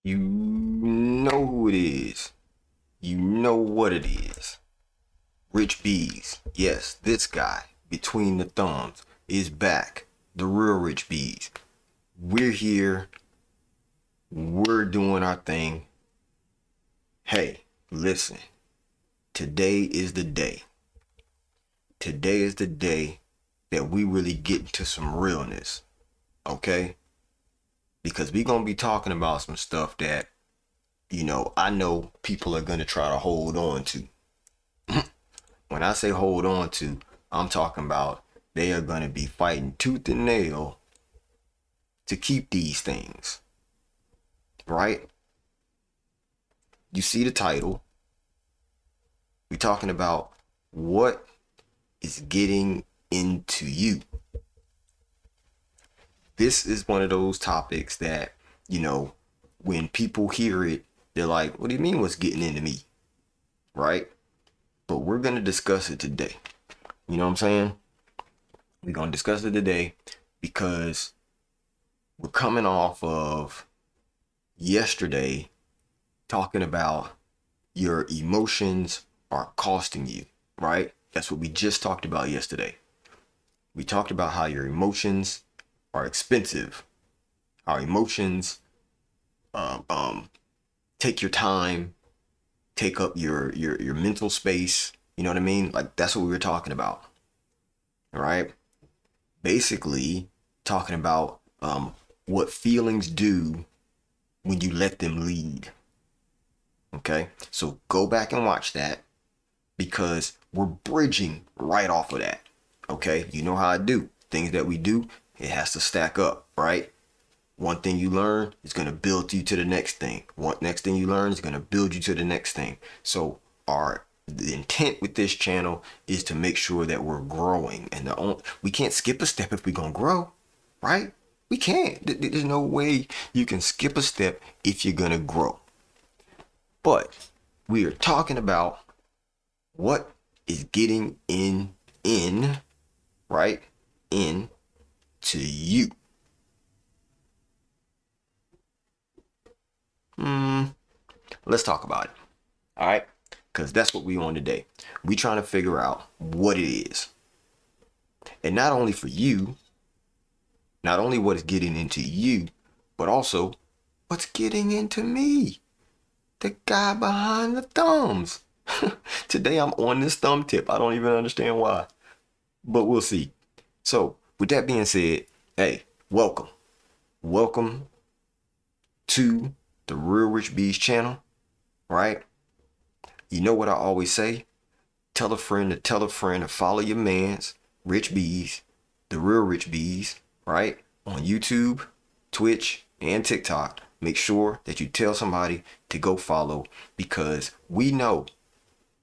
You know who it is. You know what it is. Rich Bees. Yes, this guy, between the thumbs, is back. The real Rich Bees. We're here. We're doing our thing. Hey, listen. Today is the day. Today is the day that we really get into some realness. Okay? Because we gonna be talking about some stuff that, I know people are gonna try to hold on to. When I say hold on to, I'm talking about they are going to be fighting tooth and nail to keep these things, right? You see the title. We're talking about what is getting into you. This is one of those topics that, when people hear it, they're like, what do you mean what's getting into me? Right? But we're going to discuss it today. You know what I'm saying? We're going to discuss it today because we're coming off of yesterday talking about your emotions are costing you, right? That's what we just talked about yesterday. We talked about how your emotions are expensive. Our emotions um, um, take your time, take up your mental space. You know what I mean? Like that's what we were talking about, all right? Basically, talking about what feelings do when you let them lead. Okay, so go back and watch that because we're bridging right off of that. Okay, you know how I do things that we do, it has to stack up, right? One thing you learn is going to build you to the next thing. One next thing you learn is going to build you to the next thing. So the intent with this channel is to make sure that we're growing, and we can't skip a step if we're gonna grow, right? We can't. There's no way you can skip a step if you're gonna grow. But we are talking about what is getting in, right? In to you. Let's talk about it. All right? Because that's what we on today. We trying to figure out what it is. And not only for you, not only what is getting into you, but also what's getting into me. The guy behind the thumbs. Today I'm on this thumb tip. I don't even understand why. But we'll see. So, with that being said, hey, welcome. Welcome to the Real Rich Bees channel, right? You know what I always say? Tell a friend to tell a friend to follow your mans, Rich Bees, the Real Rich Bees, right? On YouTube, Twitch, and TikTok. Make sure that you tell somebody to go follow because we know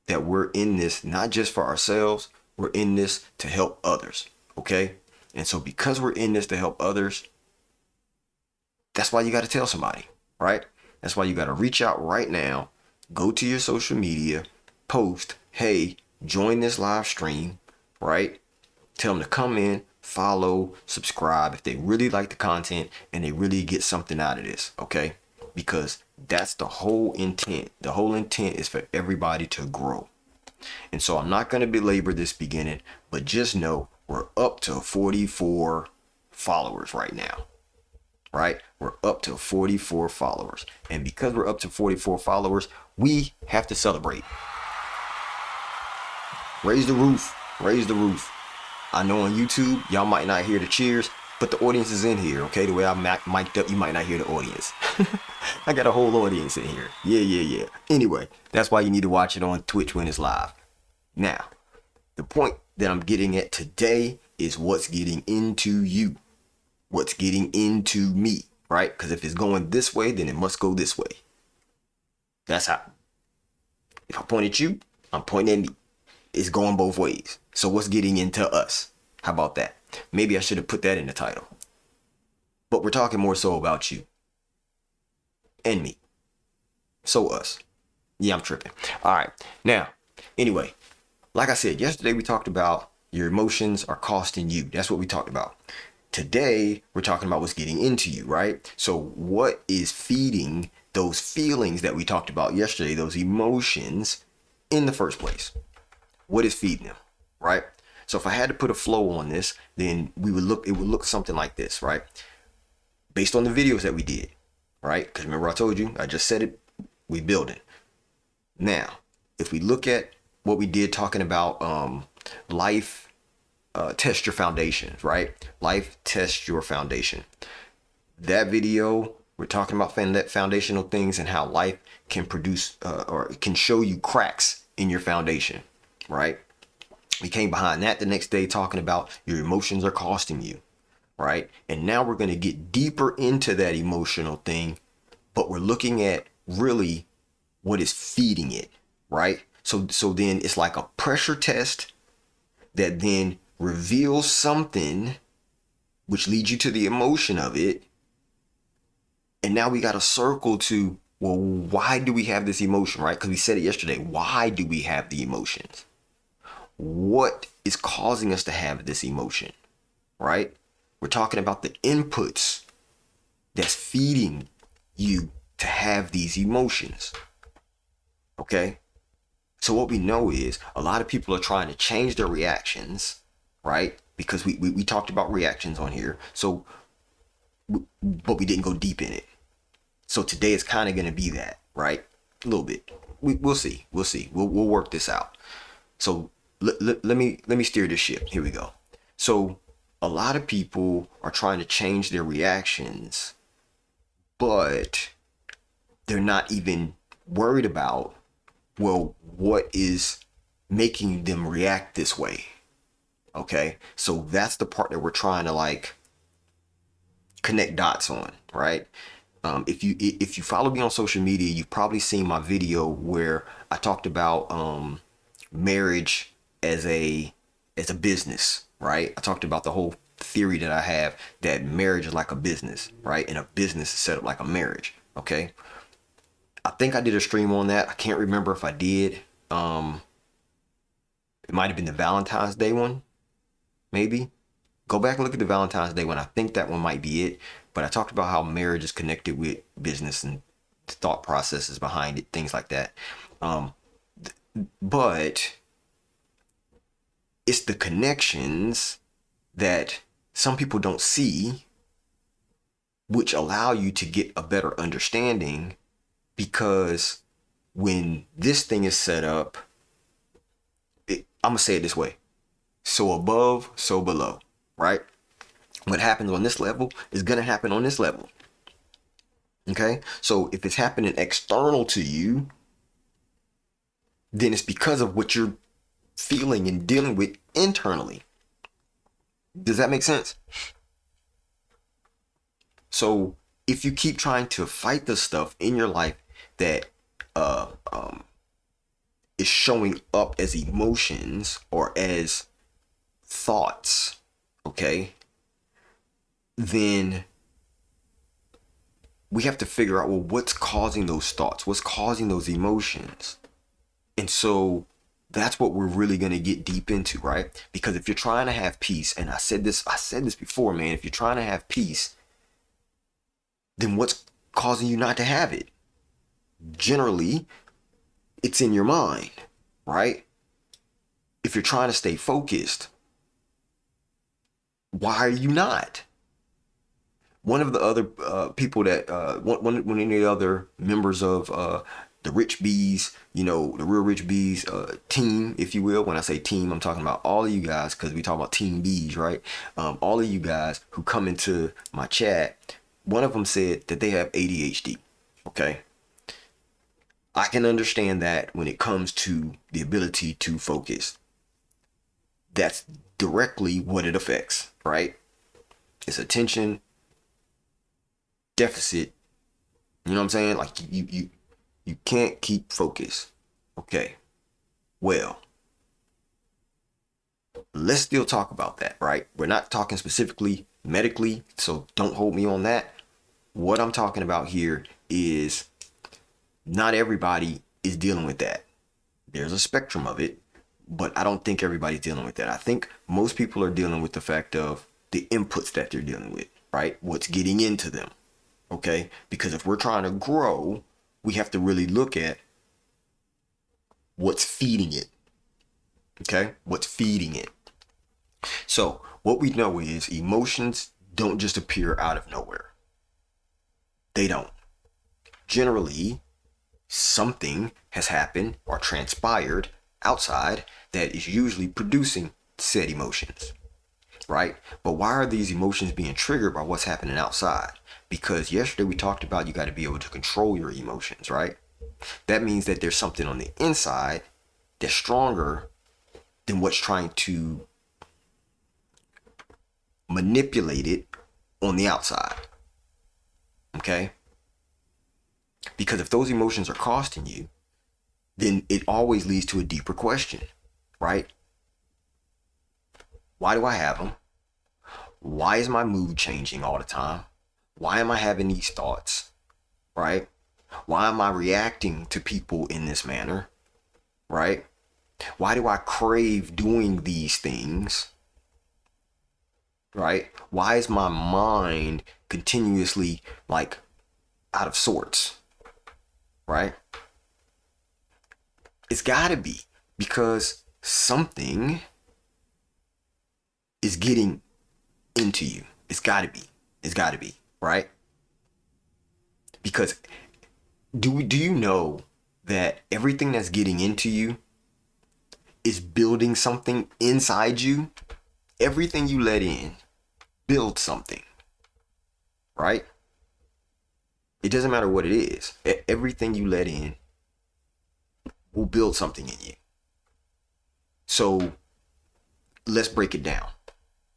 that we're in this not just for ourselves, we're in this to help others, okay? And so because we're in this to help others, that's why you got to tell somebody, right? That's why you got to reach out right now, go to your social media, post, hey, join this live stream, right? Tell them to come in, follow, subscribe if they really like the content and they really get something out of this, okay? Because that's the whole intent. The whole intent is for everybody to grow. And so I'm not going to belabor this beginning, but just know we're up to 44 followers right now, right? We're up to 44 followers. And because we're up to 44 followers, we have to celebrate. Raise the roof. Raise the roof. I know on YouTube, y'all might not hear the cheers, but the audience is in here, okay? The way I'm mic'd up, you might not hear the audience. I got a whole audience in here. Yeah. Anyway, that's why you need to watch it on Twitch when it's live. Now, the point that I'm getting at today is what's getting into you. What's getting into me, right? Because if it's going this way, then it must go this way. That's how. If I point at you, I'm pointing at me. It's going both ways. So what's getting into us? How about that? Maybe I should have put that in the title. But we're talking more so about you and me. So us. Yeah, I'm tripping. All right. Now, anyway, like I said, yesterday we talked about your emotions are costing you. That's what we talked about. Today, we're talking about what's getting into you, right? So what is feeding those feelings that we talked about yesterday, those emotions in the first place. What is feeding them, right? So if I had to put a flow on this, then it would look something like this, right? Based on the videos that we did, right? Because remember I told you, I just said it, we build it. Now, if we look at what we did talking about life, test your foundations, right? Life test your foundation. That video, we're talking about that foundational things and how life can produce or can show you cracks in your foundation, right? We came behind that the next day talking about your emotions are costing you, right? And now we're going to get deeper into that emotional thing, but we're looking at really what is feeding it, right? So then it's like a pressure test that then reveals something which leads you to the emotion of it. And now we got to circle to, well, why do we have this emotion, right? Because we said it yesterday. Why do we have the emotions? What is causing us to have this emotion, right? We're talking about the inputs that's feeding you to have these emotions, okay? So what we know is a lot of people are trying to change their reactions, right? Because we talked about reactions on here. So, but we didn't go deep in it. So today is kind of going to be that, right? A little bit. We'll see. We'll work this out. So let me steer this ship. Here we go. So a lot of people are trying to change their reactions, but they're not even worried about, well, what is making them react this way? Okay, so that's the part that we're trying to like connect dots on, right? If you follow me on social media, you've probably seen my video where I talked about marriage as a business, right? I talked about the whole theory that I have that marriage is like a business, right? And a business is set up like a marriage, okay? I think I did a stream on that. I can't remember if I did. It might have been the Valentine's Day one, maybe. Go back and look at the Valentine's Day one. I think that one might be it. But I talked about how marriage is connected with business and thought processes behind it, things like that. But it's the connections that some people don't see, which allow you to get a better understanding, because when this thing is set up, I'm going to say it this way. So above, so below, right? What happens on this level is going to happen on this level. Okay? So if it's happening external to you, then it's because of what you're feeling and dealing with internally. Does that make sense? So if you keep trying to fight the stuff in your life that is showing up as emotions or as thoughts, okay, then we have to figure out, well, what's causing those thoughts? What's causing those emotions? And so that's what we're really going to get deep into, right? Because if you're trying to have peace, and I said this before, man, if you're trying to have peace, then what's causing you not to have it? Generally, it's in your mind, right? If you're trying to stay focused, why are you not? One of the other people that one of the other members of the Rich Bees, you know, the Real Rich Bees team, if you will. When I say team, I'm talking about all of you guys, because we talk about Team Bees, right? All of you guys who come into my chat, one of them said that they have ADHD. Okay, I can understand that when it comes to the ability to focus. That's directly what it affects, right? It's attention deficit. You know what I'm saying? Like you can't keep focus. Okay. Well, let's still talk about that, right? We're not talking specifically medically, so don't hold me on that. What I'm talking about here is not everybody is dealing with that. There's a spectrum of it, but I don't think everybody's dealing with that. I think most people are dealing with the fact of the inputs that they're dealing with, right? What's getting into them. Okay? Because if we're trying to grow, we have to really look at what's feeding it. Okay? What's feeding it. So, what we know is emotions don't just appear out of nowhere. They don't. Generally, something has happened or transpired outside that is usually producing said emotions, right? But why are these emotions being triggered by what's happening outside? Because yesterday we talked about you got to be able to control your emotions, right? That means that there's something on the inside that's stronger than what's trying to manipulate it on the outside. Okay? Because if those emotions are costing you, then it always leads to a deeper question, right? Why do I have them? Why is my mood changing all the time? Why am I having these thoughts, right? Why am I reacting to people in this manner, right? Why do I crave doing these things, right? Why is my mind continuously like out of sorts, right? It's gotta be because something is getting into you. It's gotta be. It's gotta be, right? Because do you know that everything that's getting into you is building something inside you? Everything you let in builds something, right? It doesn't matter what it is. Everything you let in will build something in you. So let's break it down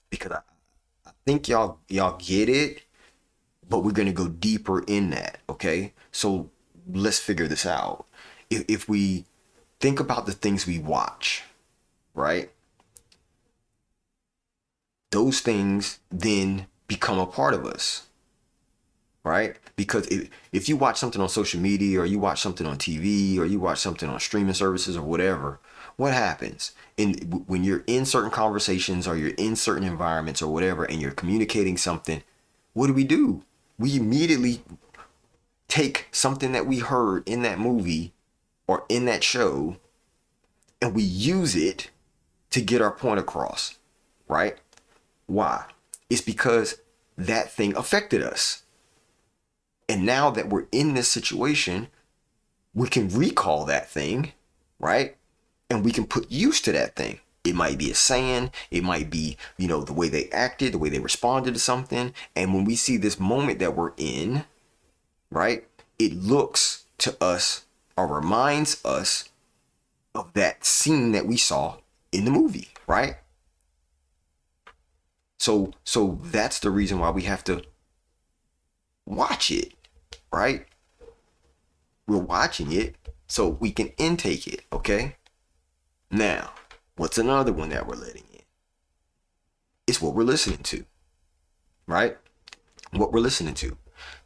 because I think y'all get it, but we're gonna go deeper in that. Okay, so let's figure this out. If we think about the things we watch, right? Those things then become a part of us, right? Because if you watch something on social media or you watch something on TV or you watch something on streaming services or whatever, what happens? When you're in certain conversations or you're in certain environments or whatever and you're communicating something, what do? We immediately take something that we heard in that movie or in that show and we use it to get our point across, right? Why? It's because that thing affected us. And now that we're in this situation, we can recall that thing, right? And we can put use to that thing. It might be a saying, it might be, the way they acted, the way they responded to something. And when we see this moment that we're in, right, it looks to us or reminds us of that scene that we saw in the movie, right? So that's the reason why we have to watch it, right? We're watching it so we can intake it, okay? Now, what's another one that we're letting in? It's what we're listening to, right? What we're listening to.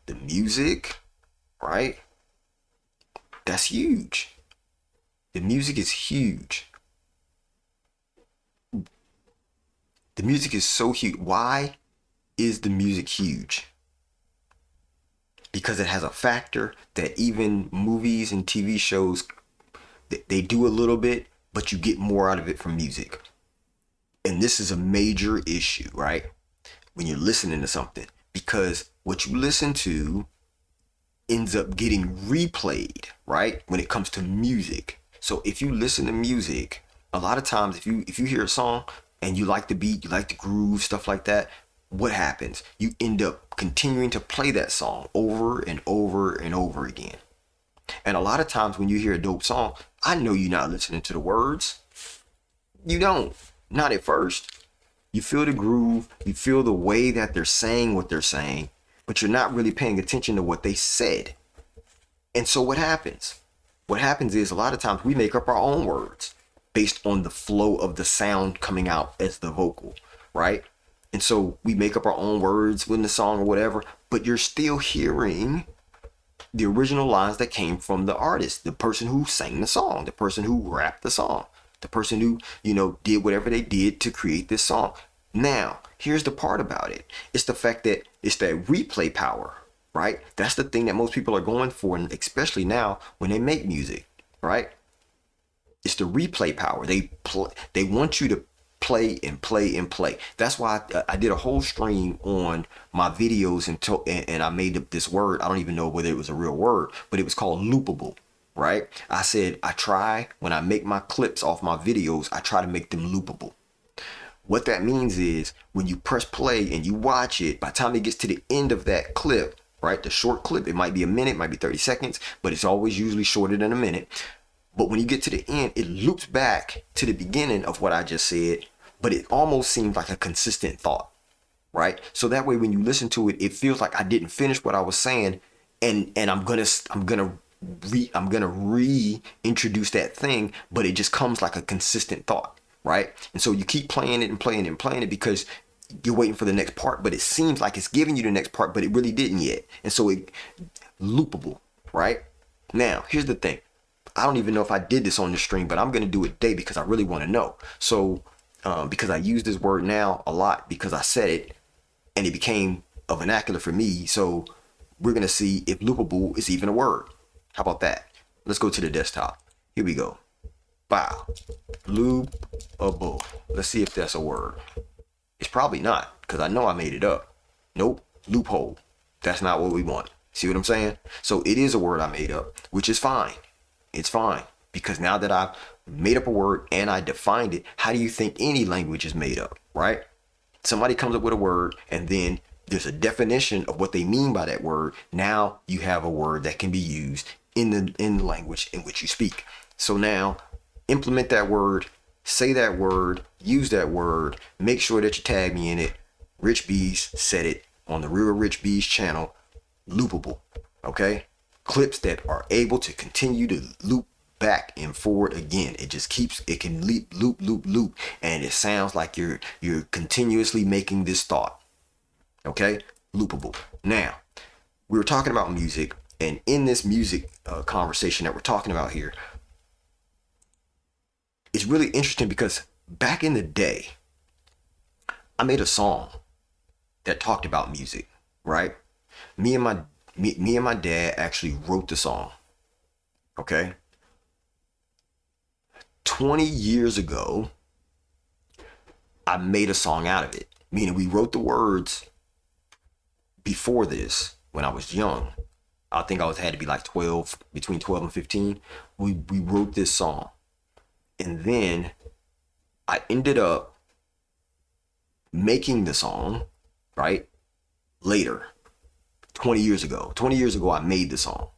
The music, right? That's huge. The music is huge. The music is so huge. Why is the music huge? Because it has a factor that even movies and TV shows, they do a little bit, but you get more out of it from music. And this is a major issue, right? When you're listening to something, because what you listen to ends up getting replayed, right? When it comes to music. So if you listen to music, a lot of times if you hear a song and you like the beat, you like the groove, stuff like that, what happens? You end up continuing to play that song over and over and over again. And a lot of times when you hear a dope song, I know you're not listening to the words. You don't. Not at first. You feel the groove, you feel the way that they're saying what they're saying, but you're not really paying attention to what they said. And so what happens? What happens is a lot of times we make up our own words based on the flow of the sound coming out as the vocal, right? And so we make up our own words in the song or whatever, but you're still hearing the original lines that came from the artist, the person who sang the song, the person who rapped the song, the person who, did whatever they did to create this song. Now, here's the part about it. It's the fact that it's that replay power, right? That's the thing that most people are going for, and especially now when they make music, right? It's the replay power. They want you to play and play and play. That's why I did a whole stream on my videos and I made this word. I don't even know whether it was a real word, but it was called loopable, right? I said when I make my clips off my videos, I try to make them loopable. What that means is when you press play and you watch it, by the time it gets to the end of that clip, right, the short clip, it might be a minute, might be 30 seconds, but it's always usually shorter than a minute. But when you get to the end, it loops back to the beginning of what I just said, but it almost seems like a consistent thought, right? So that way, when you listen to it, it feels like I didn't finish what I was saying, and I'm gonna reintroduce that thing, but it just comes like a consistent thought, right? And so you keep playing it and playing it and playing it because you're waiting for the next part, but it seems like it's giving you the next part, but it really didn't yet. And so it loopable, right? Now, here's the thing. I don't even know if I did this on the stream, but I'm going to do it today because I really want to know. So, because I use this word now a lot because I said it and it became a vernacular for me. So we're going to see if loopable is even a word. How about that? Let's go to the desktop. Here we go. Wow. Loopable. Let's see if that's a word. It's probably not because I know I made it up. Nope. Loophole. That's not what we want. See what I'm saying? So it is a word I made up, which is fine. It's fine because now that I've made up a word and I defined it, how do you think any language is made up, right? Somebody comes up with a word and then there's a definition of what they mean by that word. Now you have a word that can be used in the language in which you speak. So now implement that word, say that word, use that word, make sure that you tag me in it. Rich Bees said it on the Real Rich Bees channel, loopable, okay? Clips that are able to continue to loop back and forward again. It just keeps, it can loop, and it sounds like you're continuously making this thought. Okay, loopable. Now, we were talking about music, and in this music conversation that we're talking about here, it's really interesting because back in the day, I made a song that talked about music, right? Me and my dad actually wrote the song. Okay. 20 years ago, I made a song out of it. Meaning we wrote the words before this when I was young. I think I had to be like 12, between 12 and 15. We wrote this song. And then I ended up making the song, right? Later. 20 years ago. 20 years ago, I made the song.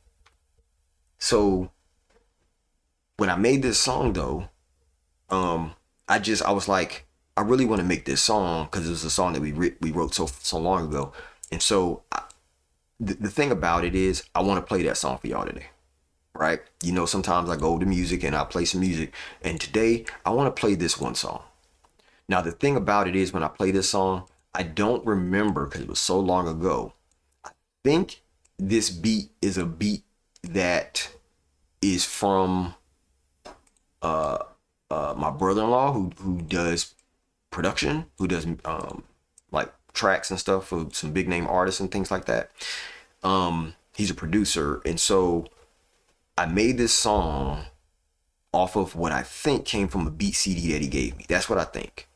So when I made this song though, I was like, I really want to make this song because it was a song that we wrote so long ago. And so the thing about it is I want to play that song for y'all today, right? You know, sometimes I go to music and I play some music, and today I want to play this one song. Now, the thing about it is when I play this song, I don't remember because it was so long ago. I think this beat is a beat that is from my brother-in-law who does production, who does like tracks and stuff for some big name artists and things like that. He's a producer, and so I made this song off of what I think came from a beat CD that he gave me. That's what I think.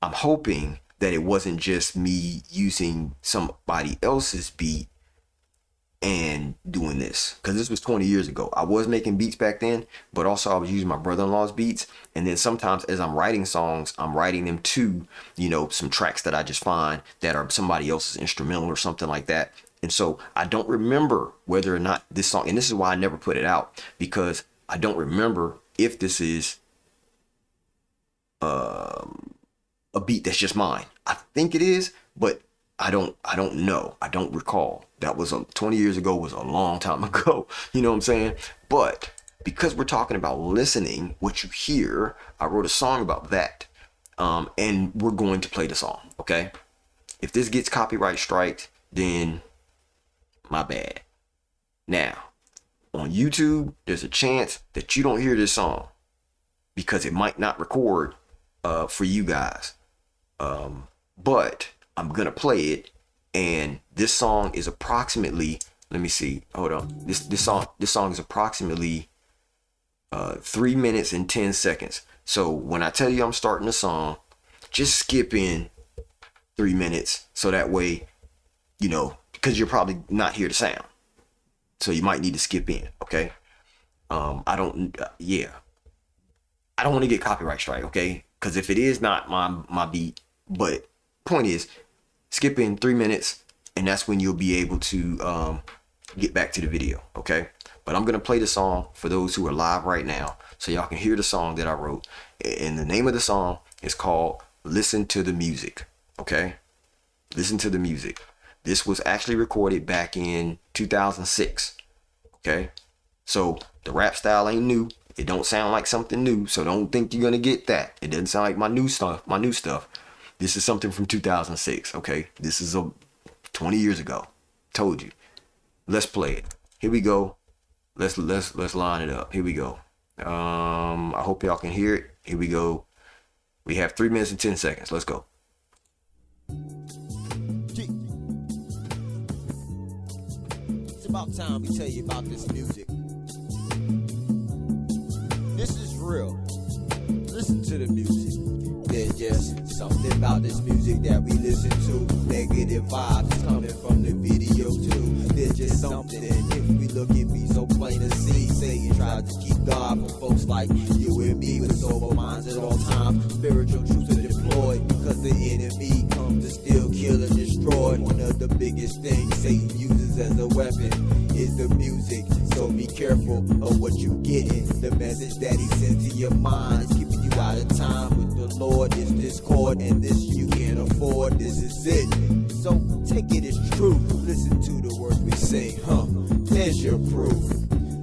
I'm hoping that it wasn't just me using somebody else's beat and doing this, because this was 20 years ago. I was making beats back then, but also I was using my brother-in-law's beats. And then sometimes as I'm writing songs, I'm writing them to, you know, some tracks that I just find that are somebody else's instrumental or something like that. And so I don't remember whether or not this song, and this is why I never put it out, because I don't remember if this is a beat that's just mine. I think it is, but I don't know. I don't recall. That was 20 years ago, was a long time ago. You know what I'm saying? But because we're talking about listening, what you hear, I wrote a song about that. And we're going to play the song, okay? If this gets copyright striked, then my bad. Now, on YouTube, there's a chance that you don't hear this song because it might not record. for you guys. But I'm going to play it. And this song is approximately, let me see, hold on. This song is approximately 3 minutes and 10 seconds. So when I tell you I'm starting the song, just skip in 3 minutes, so that way, you know, because you're probably not hear the sound, so you might need to skip in. Okay. I don't want to get copyright strike, okay? Because if it is not my beat, but point is, skip in 3 minutes, and that's when you'll be able to get back to the video, okay? But I'm gonna play the song for those who are live right now, so y'all can hear the song that I wrote. And the name of the song is called "Listen to the Music." Okay, listen to the music. This was actually recorded back in 2006. Okay, so the rap style ain't new. It don't sound like something new, so don't think you're gonna get that. It doesn't sound like my new stuff. This is something from 2006. Okay, this is 20 years ago. Told you. Let's play it. Here we go. Let's line it up. Here we go. I hope y'all can hear it. Here we go. We have 3 minutes and 10 seconds. Let's go. It's about time we tell you about this music. This is real. Listen to the music. There's just something about this music that we listen to. Negative vibes coming from the video too. There's just something, and if we look at me so plain to see, Satan tried to keep God from folks like you and me with sober minds at all times. Spiritual truths are deployed because the enemy comes to steal, kill, and destroy. One of the biggest things Satan uses as a weapon is the music. So be careful of what you getting. The message that he sends to your mind is keeping you out of time with the Lord. Is discord, and this you can't afford. This is it. So take it as true. Listen to the words we sing, there's your proof.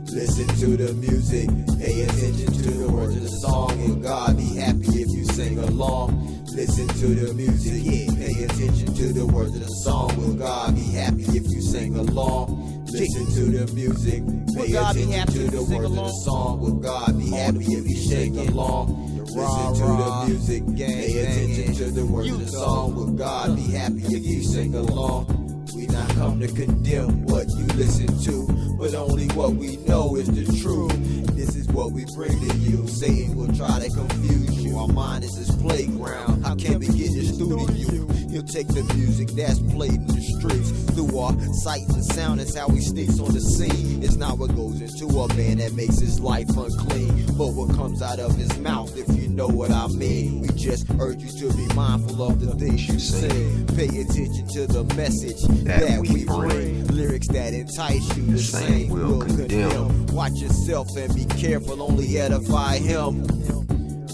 Listen to the music, pay attention to the words of the song, and God be happy if you sing along. Listen to the music, yeah, pay attention to the words of the song. Will God be happy if you sing along? Listen to the music, pay attention to the words of the song. Will God be happy if you sing along? Listen to the music, pay attention to the words of the song. Will God be happy if you sing along? We not come to condemn what you listen to, but only what we know is the truth. This is what we bring to you. Satan will try to confuse you. Our mind is his playground. How can we get this through to you? He'll take the music that's played in the streets through our sight and sound. That's how he sneaks on the scene. It's not what goes into a man that makes his life unclean, but what comes out of his mouth, if you know what I mean. We just urge you to be mindful of the things you say. Pay attention to the message that we bring. Lyrics that entice you, the same will condemn. Watch yourself and be careful, only edify him.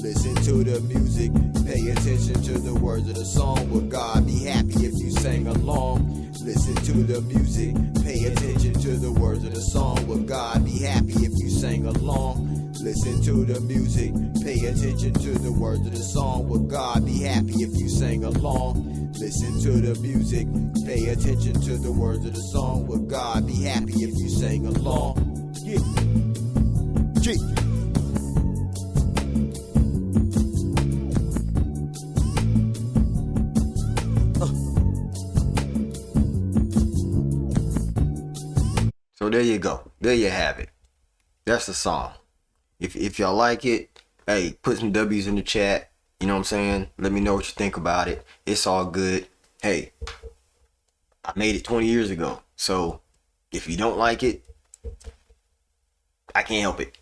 Listen to the music, pay attention to the words of the song. Will God be happy if you sang along? Listen to the music, pay attention to the words of the song. Will God be happy if you sang along? Listen to the music, pay attention to the words of the song. Will God be happy if you sang along? Listen to the music, pay attention to the words of the song. Will God be happy if you sang along? Yeah. G. So there you go. There you have it. That's the song. If y'all like it, hey, put some W's in the chat. You know what I'm saying? Let me know what you think about it. It's all good. Hey, I made it 20 years ago. So if you don't like it, I can't help it.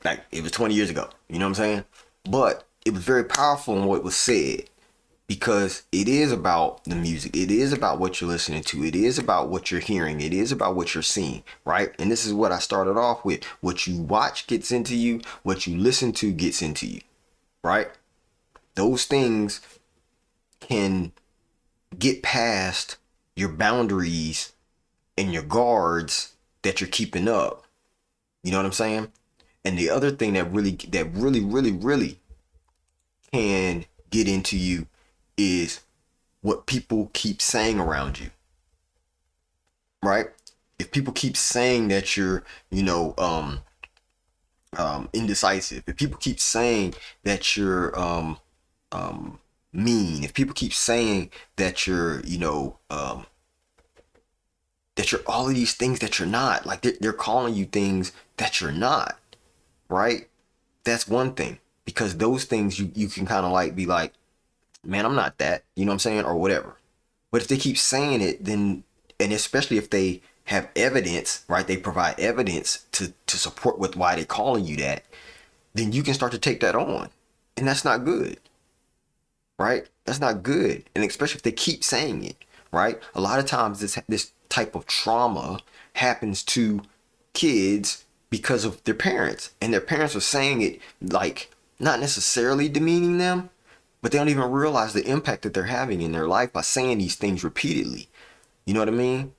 Like, it was 20 years ago. You know what I'm saying? But it was very powerful in what was said, because it is about the music. It is about what you're listening to. It is about what you're hearing. It is about what you're seeing, right? And this is what I started off with. What you watch gets into you. What you listen to gets into you, right? Those things can get past your boundaries and your guards that you're keeping up. You know what I'm saying? And the other thing that really can get into you is what people keep saying around you, right? If people keep saying that you're, indecisive, if people keep saying that you're mean, if people keep saying that you're, that you're all of these things that you're not, like they're calling you things that you're not, right? That's one thing, because those things you can kind of like be like, man, I'm not that, you know what I'm saying, or whatever. But if they keep saying it, then, and especially if they have evidence, right? They provide evidence to support with why they're calling you that, then you can start to take that on. And that's not good, right? That's not good. And especially if they keep saying it, right? A lot of times this type of trauma happens to kids because of their parents. And their parents are saying it like not necessarily demeaning them, but they don't even realize the impact that they're having in their life by saying these things repeatedly. You know what I mean?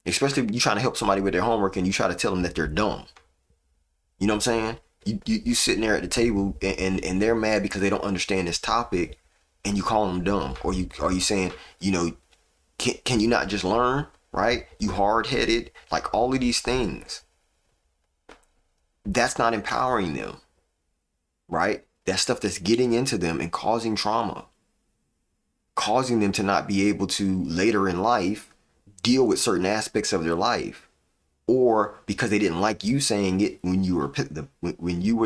Especially if you're trying to help somebody with their homework and you try to tell them that they're dumb. You know what I'm saying? You sitting there at the table and they're mad because they don't understand this topic, and you call them dumb, or you saying, can you not just learn, right? You hard headed, like all of these things. That's not empowering them, right? That's stuff that's getting into them and causing trauma, causing them to not be able to later in life deal with certain aspects of their life, or because they didn't like you saying it when you were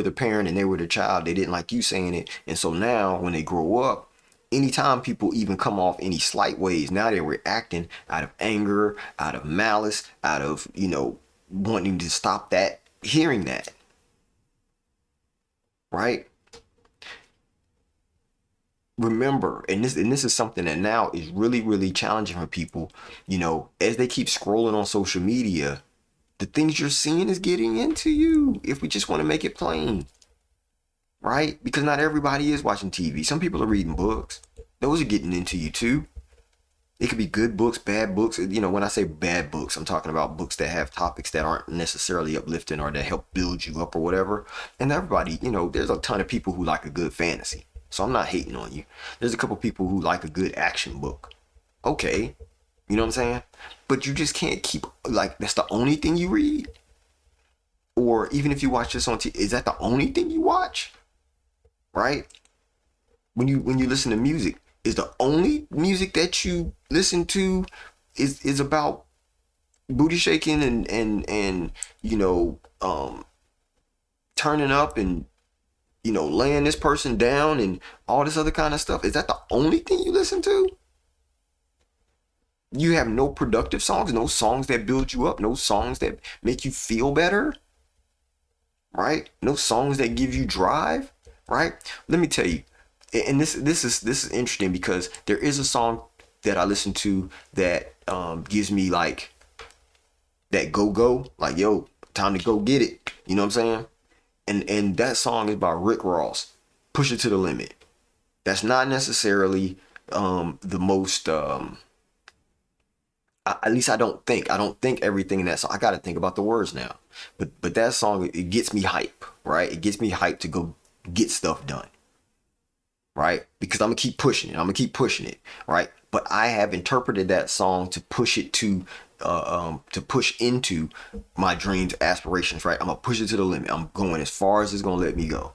the parent and they were the child, they didn't like you saying it, and so now when they grow up, anytime people even come off any slight ways, now they're reacting out of anger, out of malice, out of wanting to stop that, hearing that, right? Remember, and this is something that now is really, really challenging for people, as they keep scrolling on social media, the things you're seeing is getting into you, if we just want to make it plain, right? Because not everybody is watching TV. Some people are reading books. Those are getting into you too. It could be good books, bad books. When I say bad books, I'm talking about books that have topics that aren't necessarily uplifting or that help build you up or whatever. And everybody, there's a ton of people who like a good fantasy. So I'm not hating on you. There's a couple people who like a good action book. Okay. You know what I'm saying? But you just can't keep, like, that's the only thing you read. Or even if you watch this on TV, is that the only thing you watch? Right? When you listen to music, is the only music that you listen to is about booty shaking and turning up and laying this person down and all this other kind of stuff? Is that the only thing you listen to? You have no productive songs, no songs that build you up, no songs that make you feel better, right? No songs that give you drive, right? Let me tell you, and this is interesting, because there is a song that I listen to that gives me like that go, like, yo, time to go get it. You know what I'm saying? And that song is by Rick Ross, Push It to the Limit. That's not necessarily the most at least I don't think everything in that song. I got to think about the words now. But that song, it gets me hype, right? It gets me hype to go get stuff done, right? Because I'm gonna keep pushing it. Right? But I have interpreted that song to push it to push into my dreams, aspirations, right? I'm gonna push it to the limit. I'm going as far as it's gonna let me go.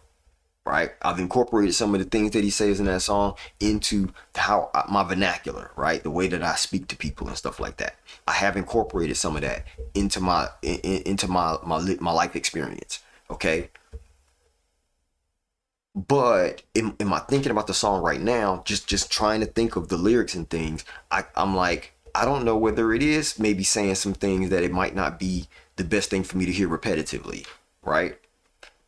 Right? I've incorporated some of the things that he says in that song into how my vernacular, right? The way that I speak to people and stuff like that. I have incorporated some of that into my life experience. Okay. But am I thinking about the song right now? Just trying to think of the lyrics and things. I'm like, I don't know whether it is maybe saying some things that it might not be the best thing for me to hear repetitively, right?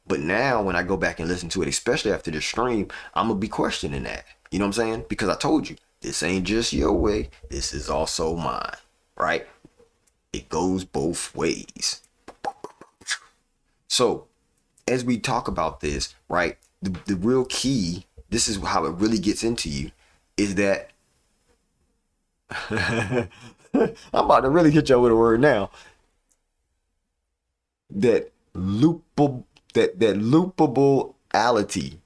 But now when I go back and listen to it, especially after this stream, I'm going to be questioning that. You know what I'm saying? Because I told you, this ain't just your way. This is also mine, right? It goes both ways. So as we talk about this, right, the real key, this is how it really gets into you, is that I'm about to really hit you with a word now. That loopability,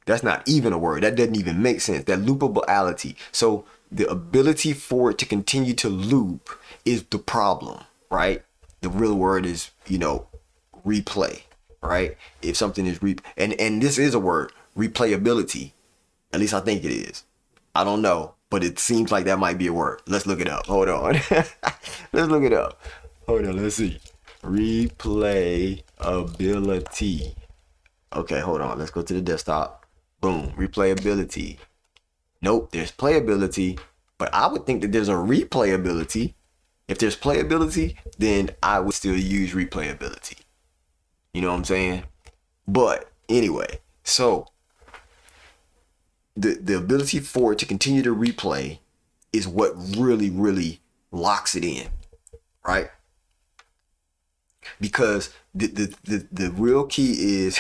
that's not even a word, that doesn't even make sense. That loopability, so the ability for it to continue to loop is the problem, right? The real word is replay, right? If something is and this is a word, replayability, at least I think it is. I don't know, but it seems like that might be a word. Let's look it up. Hold on. Let's look it up. Hold on. Let's see. Replayability. Okay, hold on. Let's go to the desktop. Boom. Replayability. Nope, there's playability, but I would think that there's a replayability. If there's playability, then I would still use replayability. You know what I'm saying? But anyway, so the ability for it to continue to replay is what really locks it in, right? Because the real key is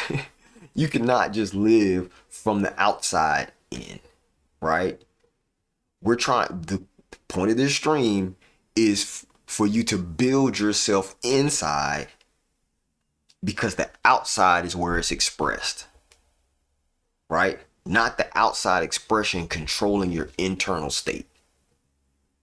you cannot just live from the outside in, right? The point of this stream is for you to build yourself inside, because the outside is where it's expressed, right? Not the outside expression controlling your internal state,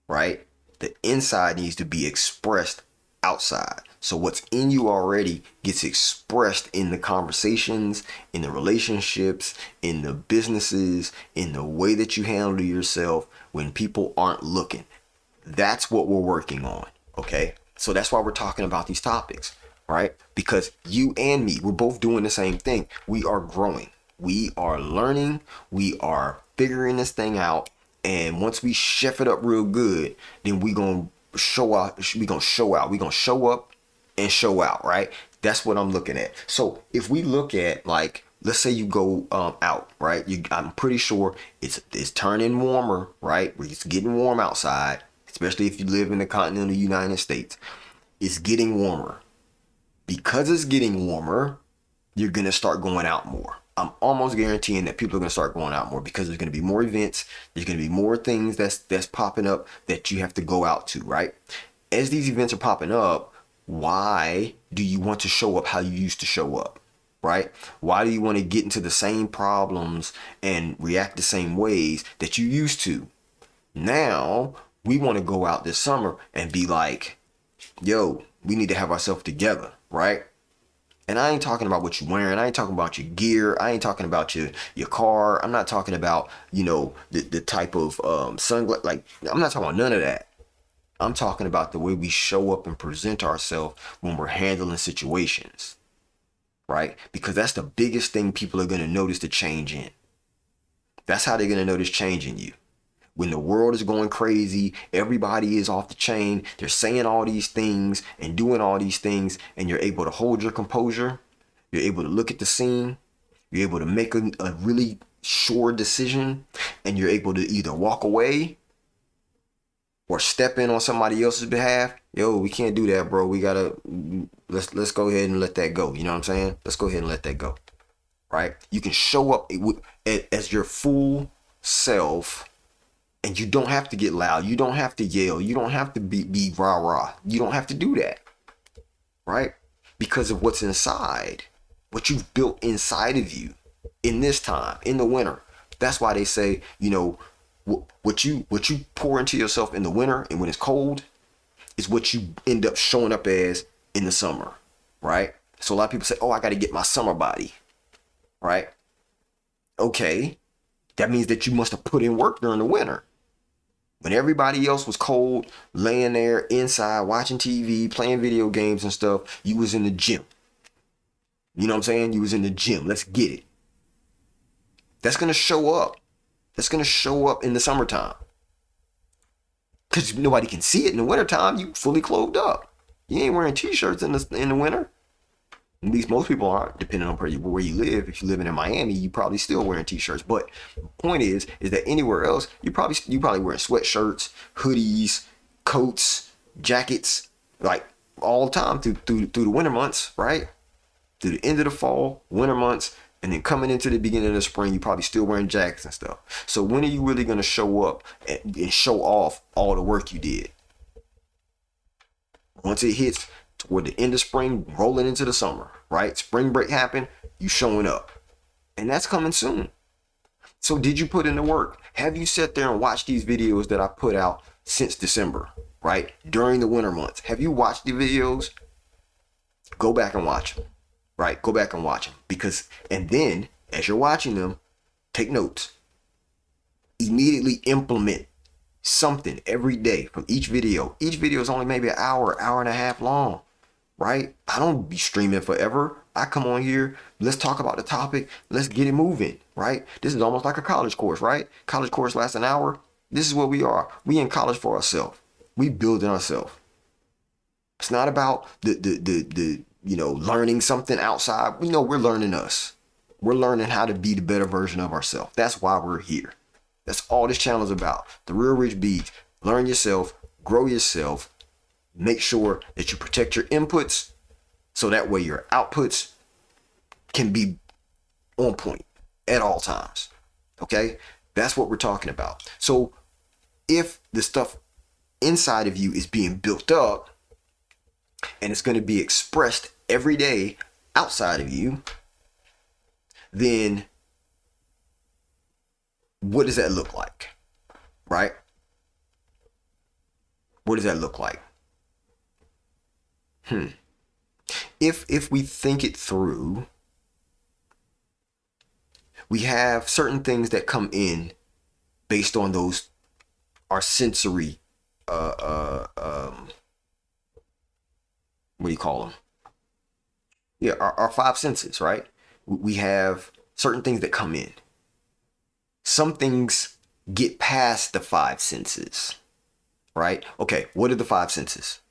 right? The inside needs to be expressed outside. So what's in you already gets expressed in the conversations, in the relationships, in the businesses, in the way that you handle yourself when people aren't looking. That's what we're working on, okay? So that's why we're talking about these topics, right? Because you and me, we're both doing the same thing. We are growing. We are learning. We are figuring this thing out. And once we chef it up real good, then we gonna show out. We gonna show out. We gonna show up and show out, right? That's what I'm looking at. So if we look at, like, let's say you go out, right? I'm pretty sure it's turning warmer, right? It's getting warm outside, especially if you live in the continental United States. It's getting warmer. Because it's getting warmer, you're gonna start going out more. I'm almost guaranteeing that people are gonna start going out more because there's gonna be more events. There's gonna be more things that's popping up that you have to go out to, right? As these events are popping up, why do you want to show up how you used to show up, right? Why do you want to get into the same problems and react the same ways that you used to? Now we want to go out this summer and be like, yo, we need to have ourselves together, right? And I ain't talking about what you're wearing. I ain't talking about your gear. I ain't talking about your car. I'm not talking about, the type of sunglass. Like, I'm not talking about none of that. I'm talking about the way we show up and present ourselves when we're handling situations, right? Because that's the biggest thing people are going to notice the change in. That's how they're going to notice change in you. When the world is going crazy, everybody is off the chain, they're saying all these things and doing all these things, and you're able to hold your composure, you're able to look at the scene, you're able to make a really sure decision, and you're able to either walk away or step in on somebody else's behalf. Yo, we can't do that, bro. Let's go ahead and let that go. You know what I'm saying? Let's go ahead and let that go, right? You can show up as your full self. And you don't have to get loud. You don't have to yell. You don't have to be rah-rah. You don't have to do that, right? Because of what's inside, what you've built inside of you in this time, in the winter. That's why they say, what you pour into yourself in the winter and when it's cold is what you end up showing up as in the summer, right? So a lot of people say, oh, I got to get my summer body, right? Okay, that means that you must have put in work during the winter. When everybody else was cold, laying there inside, watching TV, playing video games and stuff, you was in the gym. You know what I'm saying? You was in the gym. Let's get it. That's going to show up. That's going to show up in the summertime. Because nobody can see it in the wintertime. You fully clothed up. You ain't wearing t-shirts in the winter. At least most people aren't, depending on where you live. If you're living in Miami, you probably still wearing t-shirts. But the point is that anywhere else, you probably wearing sweatshirts, hoodies, coats, jackets, like all the time through the winter months, right? Through the end of the fall, winter months, and then coming into the beginning of the spring, you probably still wearing jackets and stuff. So when are you really gonna show up and show off all the work you did? Once it hits toward the end of spring, rolling into the summer, right? Spring break happened, you showing up. And that's coming soon. So did you put in the work? Have you sat there and watched these videos that I put out since December, right? During the winter months. Have you watched the videos? Go back and watch them, right? Go back and watch them. And then, as you're watching them, take notes. immediately implement something every day from each video. Each video is only maybe an hour, hour and a half long, right? I don't be streaming forever. I come on here, let's talk about the topic, let's get it moving, right? This is almost like a college course, right? College course lasts an hour. This is what we are. We in college for ourselves. We building ourselves. It's not about the learning something outside. We know we're learning us. We're learning how to be the better version of ourselves. That's why we're here. That's all this channel is about. The Real Rich Beats. Learn yourself, grow yourself, make sure that you protect your inputs so that way your outputs can be on point at all times. Okay? That's what we're talking about. So if the stuff inside of you is being built up and it's going to be expressed every day outside of you, then what does that look like? Right? What does that look like? If we think it through, we have certain things that come in based on those, our sensory, what do you call them? Yeah, our five senses, right? We have certain things that come in. Some things get past the five senses, right? Okay, what are the five senses?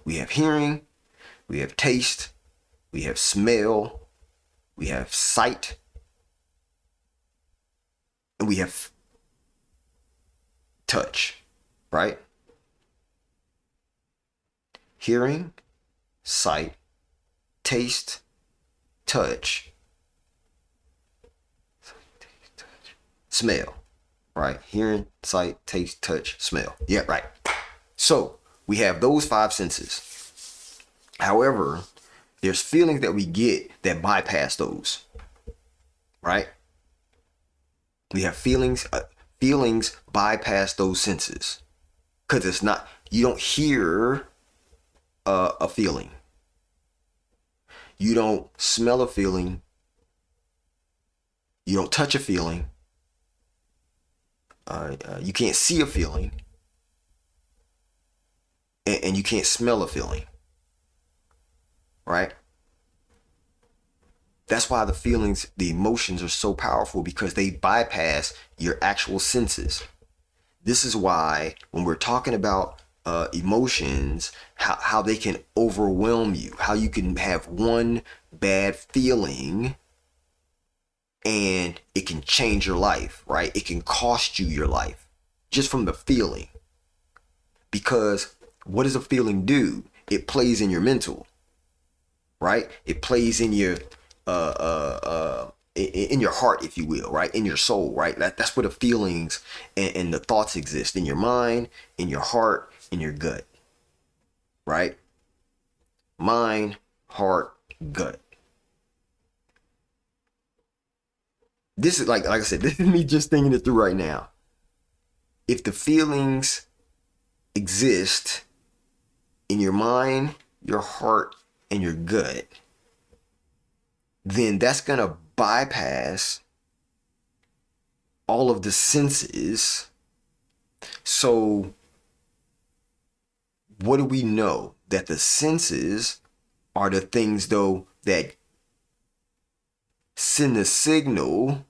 We have hearing, we have taste, we have smell, we have sight, and we have touch, right? Hearing, sight, taste, touch, smell, right? Hearing, sight, taste, touch, smell. Yeah, right. So we have those five senses. However, there's feelings that we get that bypass those, right? We have feelings bypass those senses because it's not, you don't hear a feeling. You don't smell a feeling. You don't touch a feeling. You can't see a feeling. And you can't smell a feeling. Right? That's why the feelings, the emotions are so powerful, because they bypass your actual senses. This is why when we're talking about emotions, how they can overwhelm you, how you can have one bad feeling and it can change your life, right? It can cost you your life just from the feeling. Because what does a feeling do? It plays in your mental, right? It plays in your in your heart, if you will, right? In your soul, right? That's where the feelings and the thoughts exist, in your mind, in your heart, in your gut, right? Mind, heart, gut. This is like I said, this is me just thinking it through right now. If the feelings exist in your mind, your heart, and your gut, then that's going to bypass all of the senses. So what do we know? That the senses are the things, though, that send a signal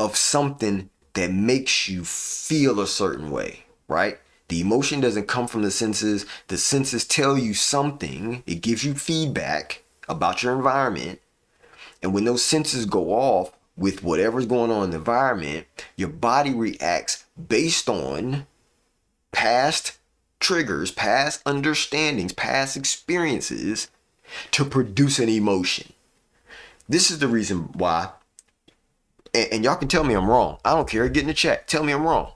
of something that makes you feel a certain way, right? The emotion doesn't come from the senses. The senses tell you something. It gives you feedback about your environment. And when those senses go off with whatever's going on in the environment, your body reacts based on past triggers, past understandings, past experiences to produce an emotion. This is the reason why, and y'all can tell me I'm wrong. I don't care. Get in the chat. Tell me I'm wrong.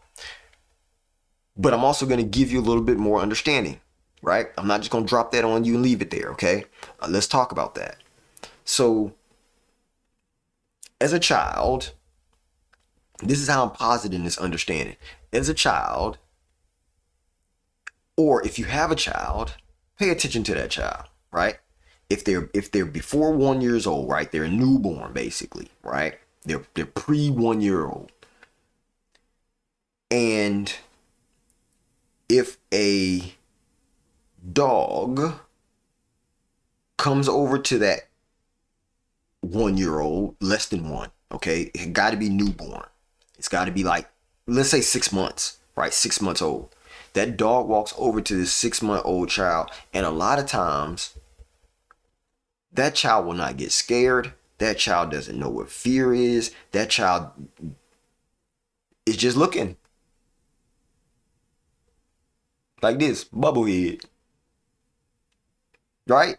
But I'm also going to give you a little bit more understanding, right? I'm not just going to drop that on you and leave it there, okay? Let's talk about that. So, as a child, this is how I'm positing this understanding. As a child, or if you have a child, pay attention to that child, right? If they're before 1 year old, right? They're a newborn, basically, right? They're pre 1 year old. And if a dog comes over to that 1 year old, less than one, okay, it got to be newborn. It's got to be like, let's say 6 months, right? 6 months old. That dog walks over to this 6-month-old child, and a lot of times that child will not get scared. That child doesn't know what fear is. That child is just looking like this, bubblehead, right?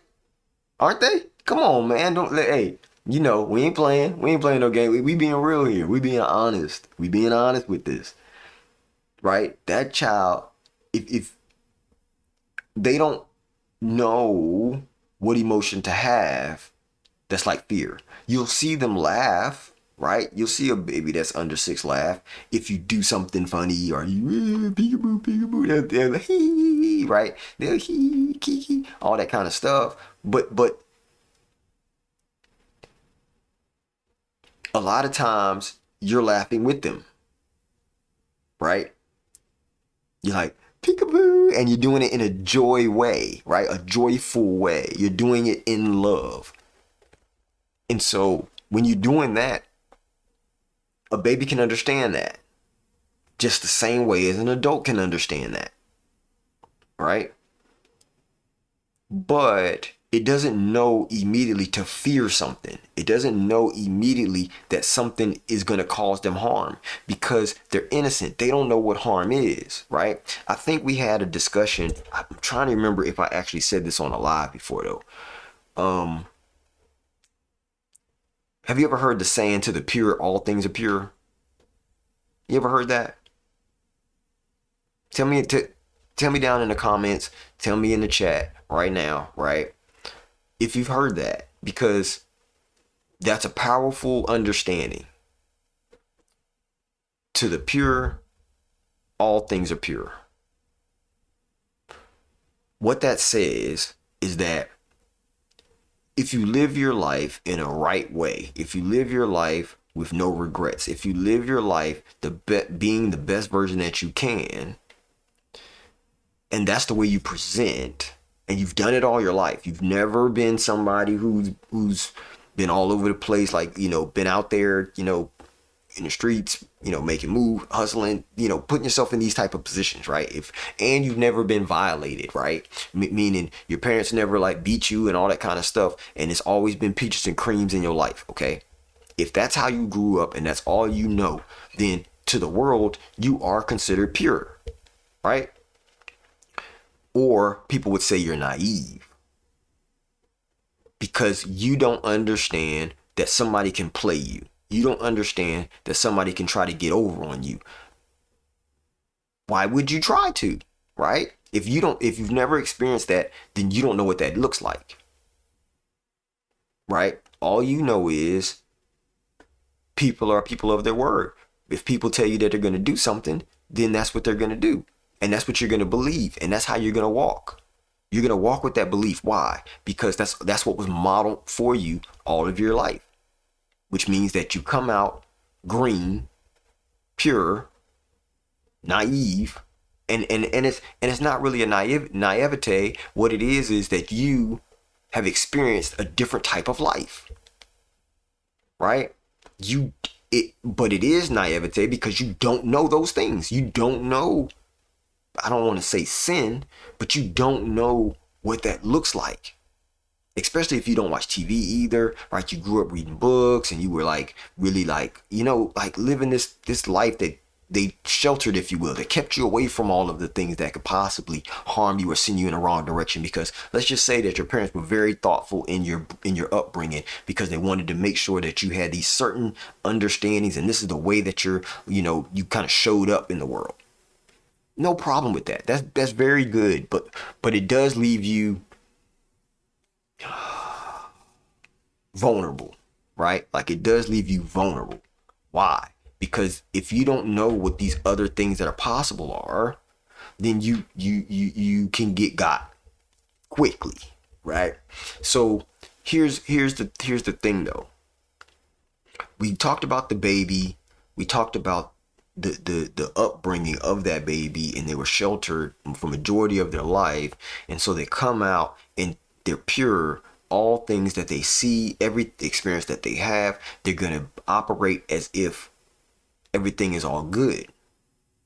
Aren't they? Come on, man. Don't let, hey, we ain't playing. We ain't playing no game. We being real here. We being honest. We being honest with this, right? That child, if they don't know what emotion to have, that's like fear. You'll see them laugh, right? You'll see a baby that's under 6 laugh if you do something funny, or you peekaboo, peekaboo, they'll hee, right? They'll hee, kiki, all that kind of stuff. But a lot of times you're laughing with them, right? You're like, peekaboo, and you're doing it in a joy way, right? A joyful way. You're doing it in love. And so when you're doing that, a baby can understand that just the same way as an adult can understand that, right? But it doesn't know immediately to fear something. It doesn't know immediately that something is going to cause them harm because they're innocent. They don't know what harm is, right? I think we had a discussion. I'm trying to remember if I actually said this on a live before though. Have you ever heard the saying, to the pure, all things are pure? You ever heard that? Tell me down in the comments. Tell me in the chat right now, right? If you've heard that, because that's a powerful understanding. To the pure, all things are pure. What that says is that if you live your life in a right way, if you live your life with no regrets, if you live your life being the best version that you can, and that's the way you present, and you've done it all your life, you've never been somebody who's been all over the place, like, been out there, in the streets, making move, hustling, putting yourself in these type of positions, right? And you've never been violated, right? Meaning your parents never like beat you and all that kind of stuff, and it's always been peaches and creams in your life, okay? If that's how you grew up and that's all you know, then to the world you are considered pure, right? Or people would say you're naive because you don't understand that somebody can play you. You don't understand that somebody can try to get over on you. Why would you try to, right? If you've never experienced that, then you don't know what that looks like, right? All you know is people are people of their word. If people tell you that they're going to do something, then that's what they're going to do. And that's what you're going to believe. And that's how you're going to walk. You're going to walk with that belief. Why? Because that's what was modeled for you all of your life. Which means that you come out green, pure, naive, and it's not really a naivete. What it is that you have experienced a different type of life, right? But it is naivete because you don't know those things. You don't know. I don't want to say sin, but you don't know what that looks like. Especially if you don't watch TV either, right? You grew up reading books and you were like really like, like living this life that they sheltered, if you will, that kept you away from all of the things that could possibly harm you or send you in the wrong direction. Because let's just say that your parents were very thoughtful in your upbringing because they wanted to make sure that you had these certain understandings, and this is the way that you kind of showed up in the world. No problem with that. That's very good, but it does leave you vulnerable, right? Like it does leave you vulnerable. Why? Because if you don't know what these other things that are possible are, then you can get got quickly, right? So here's the thing though. We talked about the baby. We talked about the upbringing of that baby, and they were sheltered for majority of their life, and so they come out and they're pure. All things that they see, every experience that they have, they're gonna operate as if everything is all good,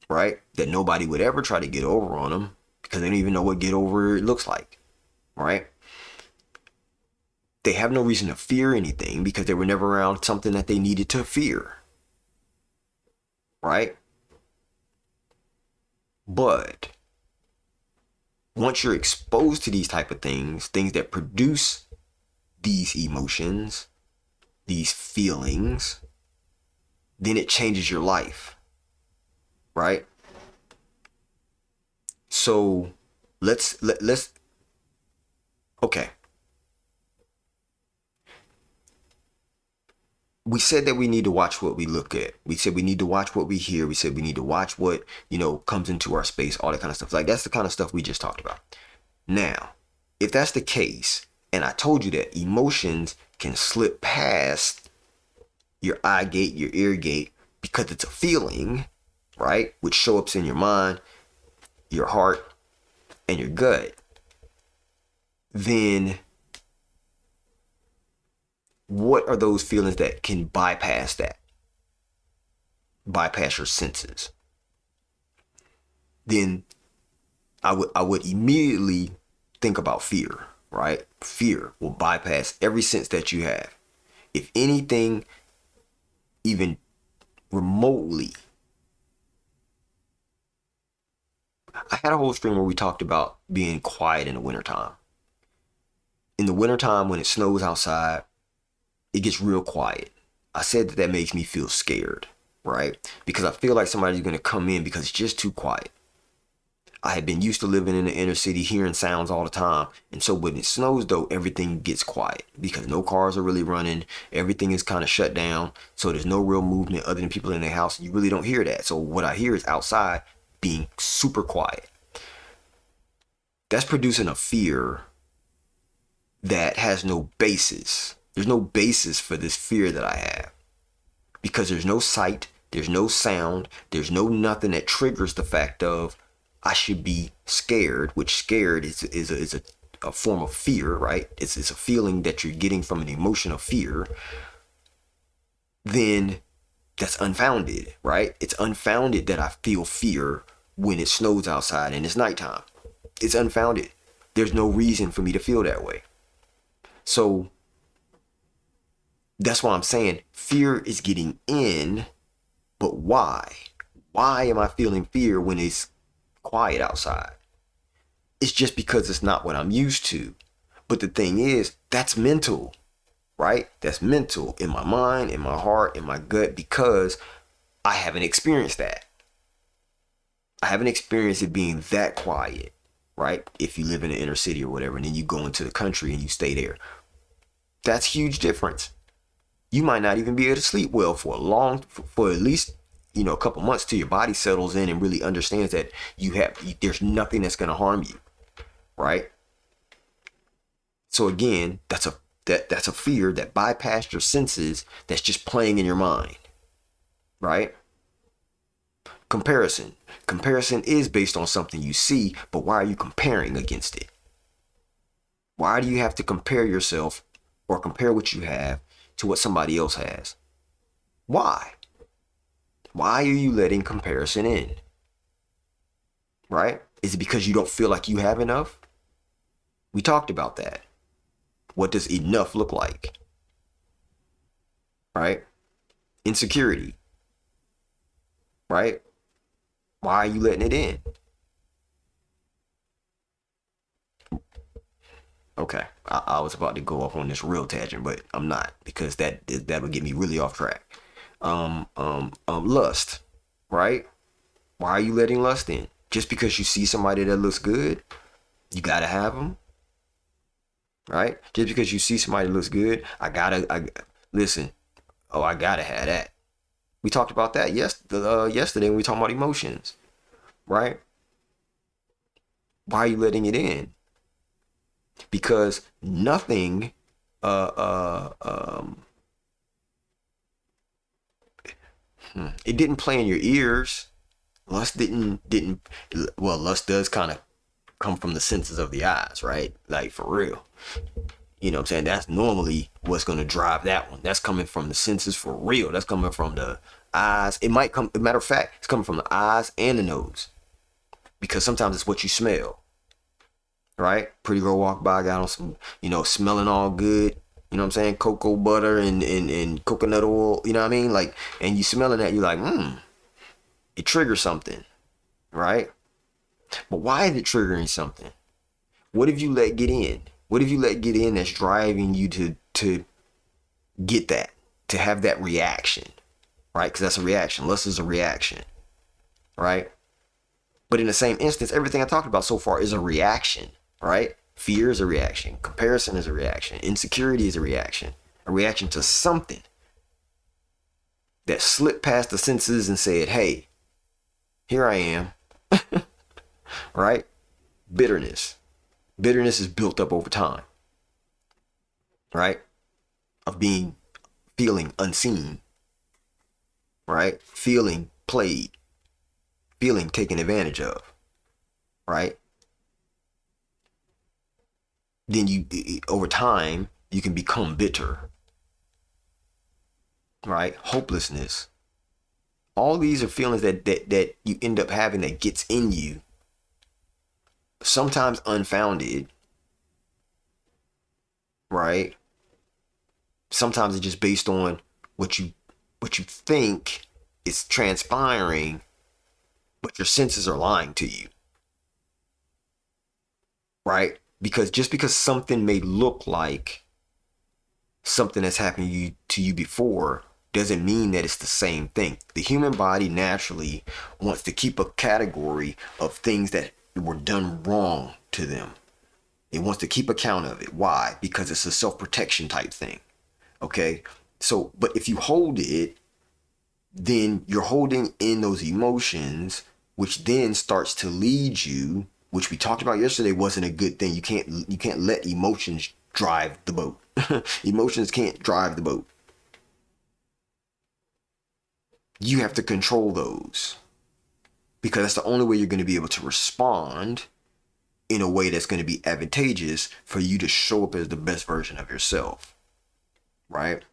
right? That nobody would ever try to get over on them because they don't even know what get over looks like, right? They have no reason to fear anything because they were never around something that they needed to fear, right? But once you're exposed to these type of things, things that produce these emotions, these feelings, then it changes your life, right? So let's okay. We said that we need to watch what we look at. We said we need to watch what we hear. We said we need to watch what, comes into our space, all that kind of stuff. Like, that's the kind of stuff we just talked about. Now, if that's the case, and I told you that emotions can slip past your eye gate, your ear gate, because it's a feeling, right? Which show ups in your mind, your heart, and your gut, then what are those feelings that can bypass that? Bypass your senses? Then I would immediately think about fear, right? Fear will bypass every sense that you have. If anything, even remotely. I had a whole stream where we talked about being quiet in the wintertime. In the wintertime, when it snows outside, it gets real quiet. I said that makes me feel scared, right? Because I feel like somebody's going to come in because it's just too quiet. I had been used to living in the inner city, hearing sounds all the time. And so when it snows, though, everything gets quiet because no cars are really running. Everything is kind of shut down. So there's no real movement other than people in their house. You really don't hear that. So what I hear is outside being super quiet. That's producing a fear that has no basis. There's no basis for this fear that I have because there's no sight, there's no sound, there's no nothing that triggers the fact of I should be scared, which scared is a form of fear, right? It's a feeling that you're getting from an emotion of fear. Then that's unfounded, right? It's unfounded that I feel fear when it snows outside and it's nighttime. It's unfounded. There's no reason for me to feel that way. So that's why I'm saying fear is getting in, but why? Why am I feeling fear when it's quiet outside? It's just because it's not what I'm used to. But the thing is, that's mental, right? That's mental in my mind, in my heart, in my gut, because I haven't experienced that. I haven't experienced it being that quiet, right? If you live in the inner city or whatever, and then you go into the country and you stay there. That's a huge difference. You might not even be able to sleep well for at least, a couple months till your body settles in and really understands that there's nothing that's going to harm you, right? So again, that's a fear that bypassed your senses, that's just playing in your mind, right? Comparison is based on something you see, but why are you comparing against it? Why do you have to compare yourself or compare what you have to what somebody else has? Why? Why are you letting comparison in? Right? Is it because you don't feel like you have enough? We talked about that. What does enough look like? Right? Insecurity. Right? Why are you letting it in? Okay, I was about to go off on this real tangent, but I'm not, because that would get me really off track. Lust, right? Why are you letting lust in? Just because you see somebody that looks good, you gotta have them, right? Just because you see somebody that looks good, listen. Oh, I gotta have that. We talked about that yesterday when we talked about emotions, right? Why are you letting it in? Because nothing It didn't play in your ears. Lust didn't well, lust does kind of come from the senses of the eyes, right? Like for real. You know what I'm saying? That's normally what's going to drive that one. That's coming from the senses for real. That's coming from the eyes. It might come, as a matter of fact, it's coming from the eyes and the nose. Because sometimes it's what you smell, right? Pretty girl walk by, got on some, smelling all good. You know what I'm saying? Cocoa butter and coconut oil. You know what I mean? Like, and you smelling that, you're like, it triggers something, right? But why is it triggering something? What if you let get in? What if you let get in that's driving you to get that, to have that reaction, right? Because that's a reaction. Lust is a reaction, right? But in the same instance, everything I talked about so far is a reaction, right? Fear is a reaction. Comparison is a reaction. Insecurity is a reaction to something that slipped past the senses and said, hey, here I am, right? Bitterness. Bitterness is built up over time, right? Of feeling unseen, right? Feeling played, feeling taken advantage of, right? Then over time, you can become bitter, right? Hopelessness. All these are feelings that you end up having that gets in you, sometimes unfounded, right? Sometimes it's just based on what you think is transpiring, but your senses are lying to you, right? Because just because something may look like something that's happened to you before doesn't mean that it's the same thing. The human body naturally wants to keep a category of things that were done wrong to them. It wants to keep account of it. Why? Because it's a self-protection type thing. Okay? So, but if you hold it, then you're holding in those emotions, which then starts to lead you, which we talked about yesterday wasn't a good thing. You can't let emotions drive the boat. Emotions can't drive the boat. You have to control those, because that's the only way you're going to be able to respond in a way that's going to be advantageous for you to show up as the best version of yourself, right?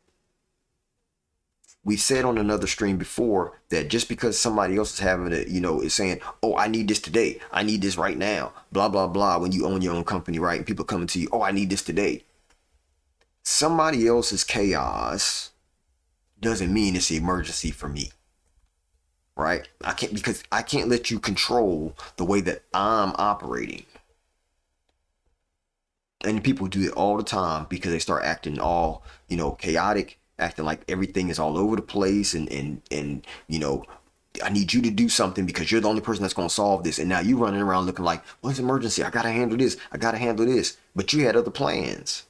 We said on another stream before that just because somebody else is having it, is saying, oh, I need this today, I need this right now, blah, blah, blah, when you own your own company, right? And people coming to you, oh, I need this today. Somebody else's chaos doesn't mean it's an emergency for me, right? Because I can't let you control the way that I'm operating. And people do it all the time because they start acting all, chaotic, acting like everything is all over the place, and I need you to do something because you're the only person that's going to solve this. And now you running around looking like, what's emergency? I got to handle this. I got to handle this. But you had other plans,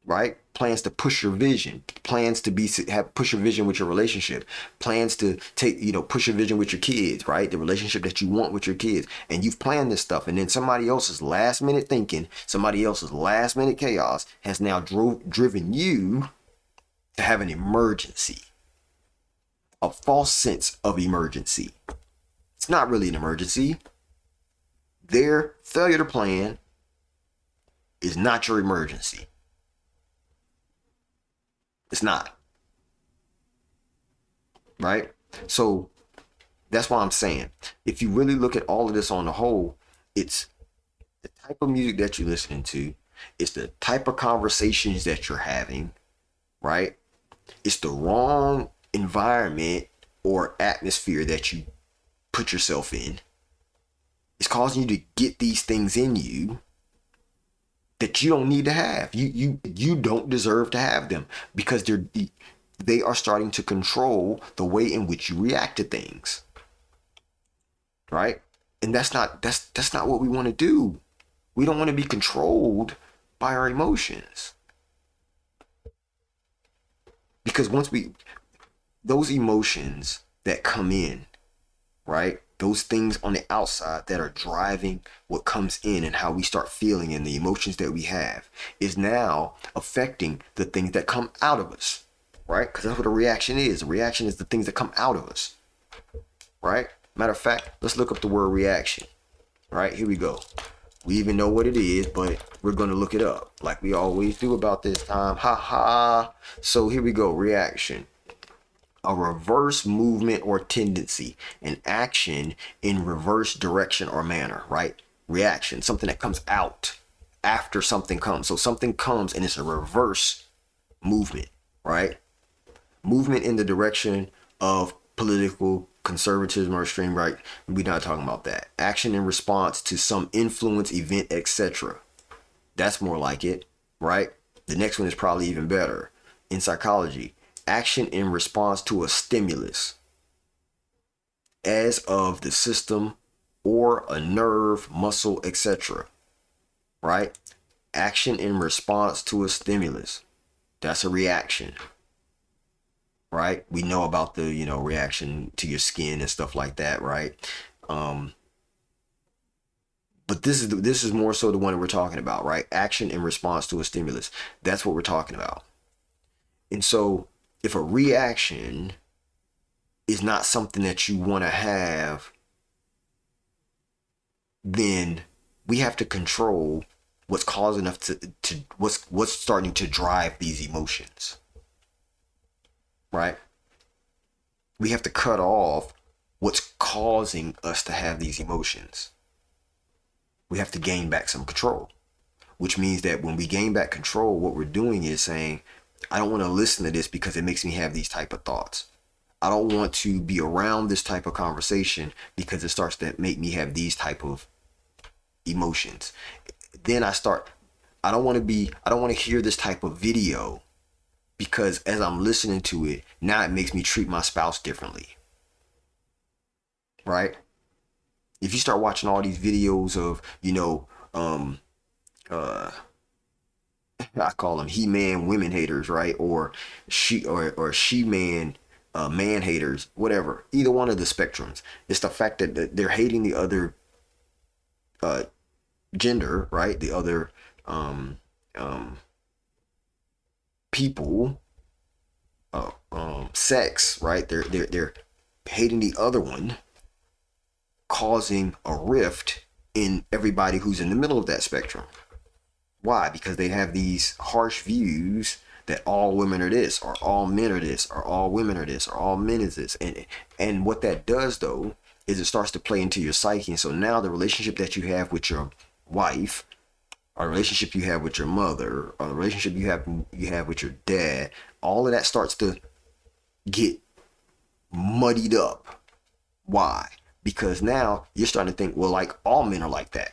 right? Plans to push your vision, plans to push your vision with your relationship, plans to push your vision with your kids, right? The relationship that you want with your kids. And you've planned this stuff. And then somebody else's last minute thinking, somebody else's last minute chaos has now driven you to have an emergency, a false sense of emergency. It's not really an emergency. Their failure to plan is not your emergency. It's not. Right? So that's why I'm saying, if you really look at all of this on the whole, it's the type of music that you're listening to, it's the type of conversations that you're having, right? It's the wrong environment or atmosphere that you put yourself in. It's causing you to get these things in you that you don't need to have. You don't deserve to have them, because they are starting to control the way in which you react to things. Right? And that's not what we want to do. We don't want to be controlled by our emotions. Because those emotions that come in, right? Those things on the outside that are driving what comes in and how we start feeling and the emotions that we have is now affecting the things that come out of us. right? Because that's what a reaction is. A reaction is the things that come out of us, right? Matter of fact, let's look up the word reaction. Right, here we go. We even know what it is, but we're going to look it up like we always do about this time. Ha ha. So here we go. Reaction. A reverse movement or tendency, an action in reverse direction or manner, right? Reaction, something that comes out after something comes. So something comes and it's a reverse movement, right? Movement in the direction of political conservatism or extreme right. We're not talking about that. Action in response to some influence, event, etc. That's more like it, right? The next one is probably even better. In psychology, action in response to a stimulus, as of the system or a nerve, muscle, etc. Right? Action in response to a stimulus. That's a reaction. Right? We know about the, reaction to your skin and stuff like that, right? But this is more so the one that we're talking about, right? Action in response to a stimulus. That's what we're talking about. And so if a reaction is not something that you want to have, then we have to control what's causing us to what's starting to drive these emotions. Right? We have to cut off what's causing us to have these emotions. We have to gain back some control, which means that when we gain back control, what we're doing is saying, I don't want to listen to this because it makes me have these type of thoughts. I don't want to be around this type of conversation because it starts to make me have these type of emotions. Then I don't want to hear this type of video because as I'm listening to it, now it makes me treat my spouse differently. Right? If you start watching all these videos of, I call them he-man women haters, right? Or she-man man haters, whatever. Either one of the spectrums. It's the fact that they're hating the other gender, right? The other people, sex, right? They're hating the other one, causing a rift in everybody who's in the middle of that spectrum. Why? Because they have these harsh views that all women are this, or all men are this, or all women are this, or all men is this. And what that does though is it starts to play into your psyche. And so now the relationship that you have with your wife, or relationship you have with your mother, or the relationship you have with your dad, all of that starts to get muddied up. Why? Because now you're starting to think, well, like all men are like that.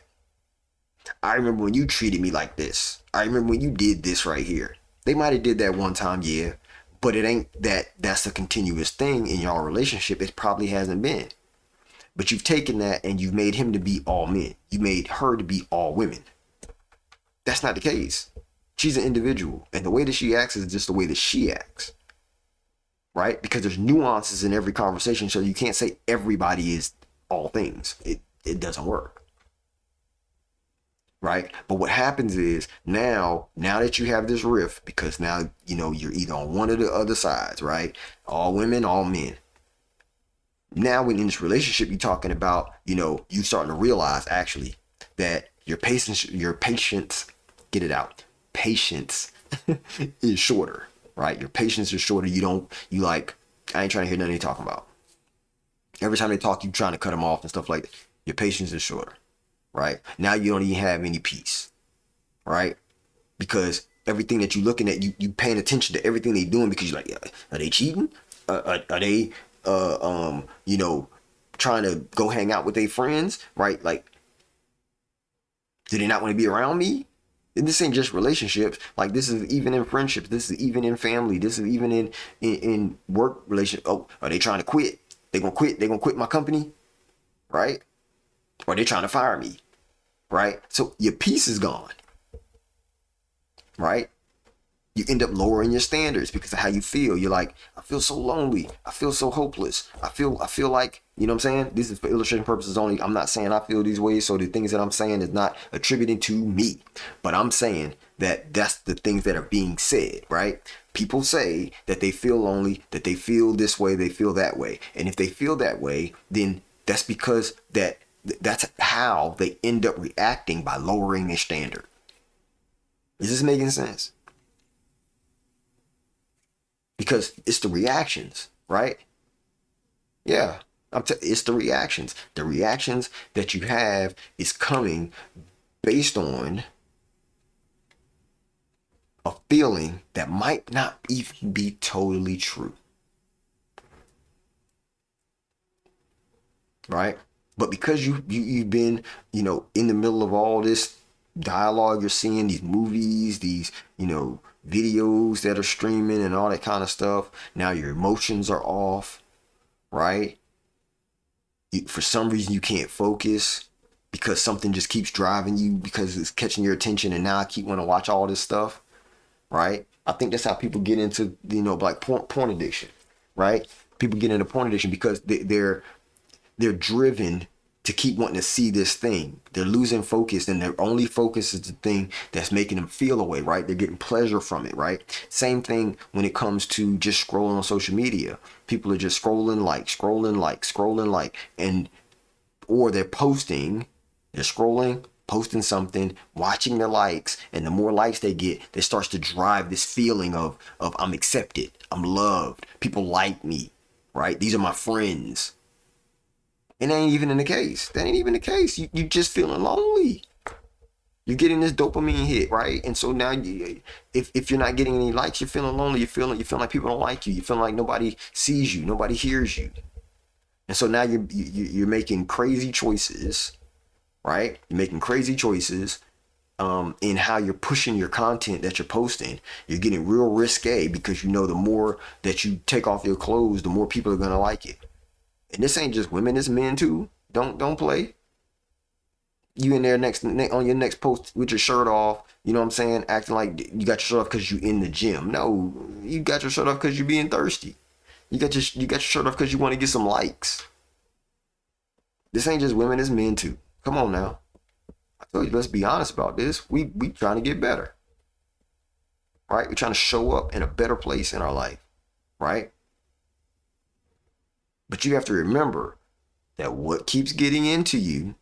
I remember when you treated me like this. I remember when you did this right here. They might have did that one time, yeah, but it ain't that's a continuous thing in your relationship. It probably hasn't been. But you've taken that and you've made him to be all men. You made her to be all women. That's not the case. She's an individual, and the way that she acts is just the way that she acts. Right? Because there's nuances in every conversation, so you can't say everybody is all things. It doesn't work. Right? But what happens is now that you have this rift, because now you're either on one of the other sides, right? All women, all men. Now when in this relationship you're talking about, you starting to realize actually that your patience, get it out. Patience is shorter, right? Your patience is shorter. I ain't trying to hear nothing they talking about. Every time they talk, you trying to cut them off and stuff like that. Your patience is shorter. Right? Now you don't even have any peace. Right? Because everything that you're looking at, you paying attention to everything they doing because you're like, yeah, are they cheating? Are they trying to go hang out with their friends? Right? Like, do they not want to be around me? And this ain't just relationships. Like, this is even in friendships. This is even in family. This is even in work relationships. Oh, are they trying to quit? They gonna quit? They gonna quit my company? Right? Or they're trying to fire me, right? So your peace is gone, right? You end up lowering your standards because of how you feel. You're like, I feel so lonely. I feel so hopeless. I feel like, you know what I'm saying? This is for illustration purposes only. I'm not saying I feel these ways. So the things that I'm saying is not attributing to me, but I'm saying that that's the things that are being said, right? People say that they feel lonely, that they feel this way, they feel that way. And if they feel that way, then that's because that's how they end up reacting, by lowering their standard. Is this making sense? Because it's the reactions, right? Yeah, it's the reactions. The reactions that you have is coming based on a feeling that might not even be totally true, right? But because you've been, in the middle of all this dialogue, you're seeing these movies, these, videos that are streaming and all that kind of stuff. Now your emotions are off, right? For some reason you can't focus because something just keeps driving you, because it's catching your attention, and now I keep wanting to watch all this stuff, right? I think that's how people get into, like porn addiction, right? People get into porn addiction because they're driven to keep wanting to see this thing. They're losing focus, and their only focus is the thing that's making them feel a way, right? They're getting pleasure from it, right? Same thing when it comes to just scrolling on social media. People are just scrolling like, and or they're scrolling, posting something, watching the likes, and the more likes they get, that starts to drive this feeling of I'm accepted, I'm loved, people like me, right? These are my friends. And that ain't even in the case. That ain't even the case. You just feeling lonely. You're getting this dopamine hit, right? And so now, if you're not getting any likes, you're feeling lonely. You feel like people don't like you. You feel like nobody sees you, nobody hears you. And so now you're making crazy choices, right? You're making crazy choices in how you're pushing your content that you're posting. You're getting real risque, because the more that you take off your clothes, the more people are gonna like it. And this ain't just women, it's men too. Don't play. You in there on your next post with your shirt off, you know what I'm saying? Acting like you got your shirt off because you in the gym. No, you got your shirt off because you being thirsty. You got your shirt off because you want to get some likes. This ain't just women, it's men too. Come on now. I told you, let's be honest about this. We trying to get better. Right? We're trying to show up in a better place in our life. Right? But you have to remember that what keeps getting into you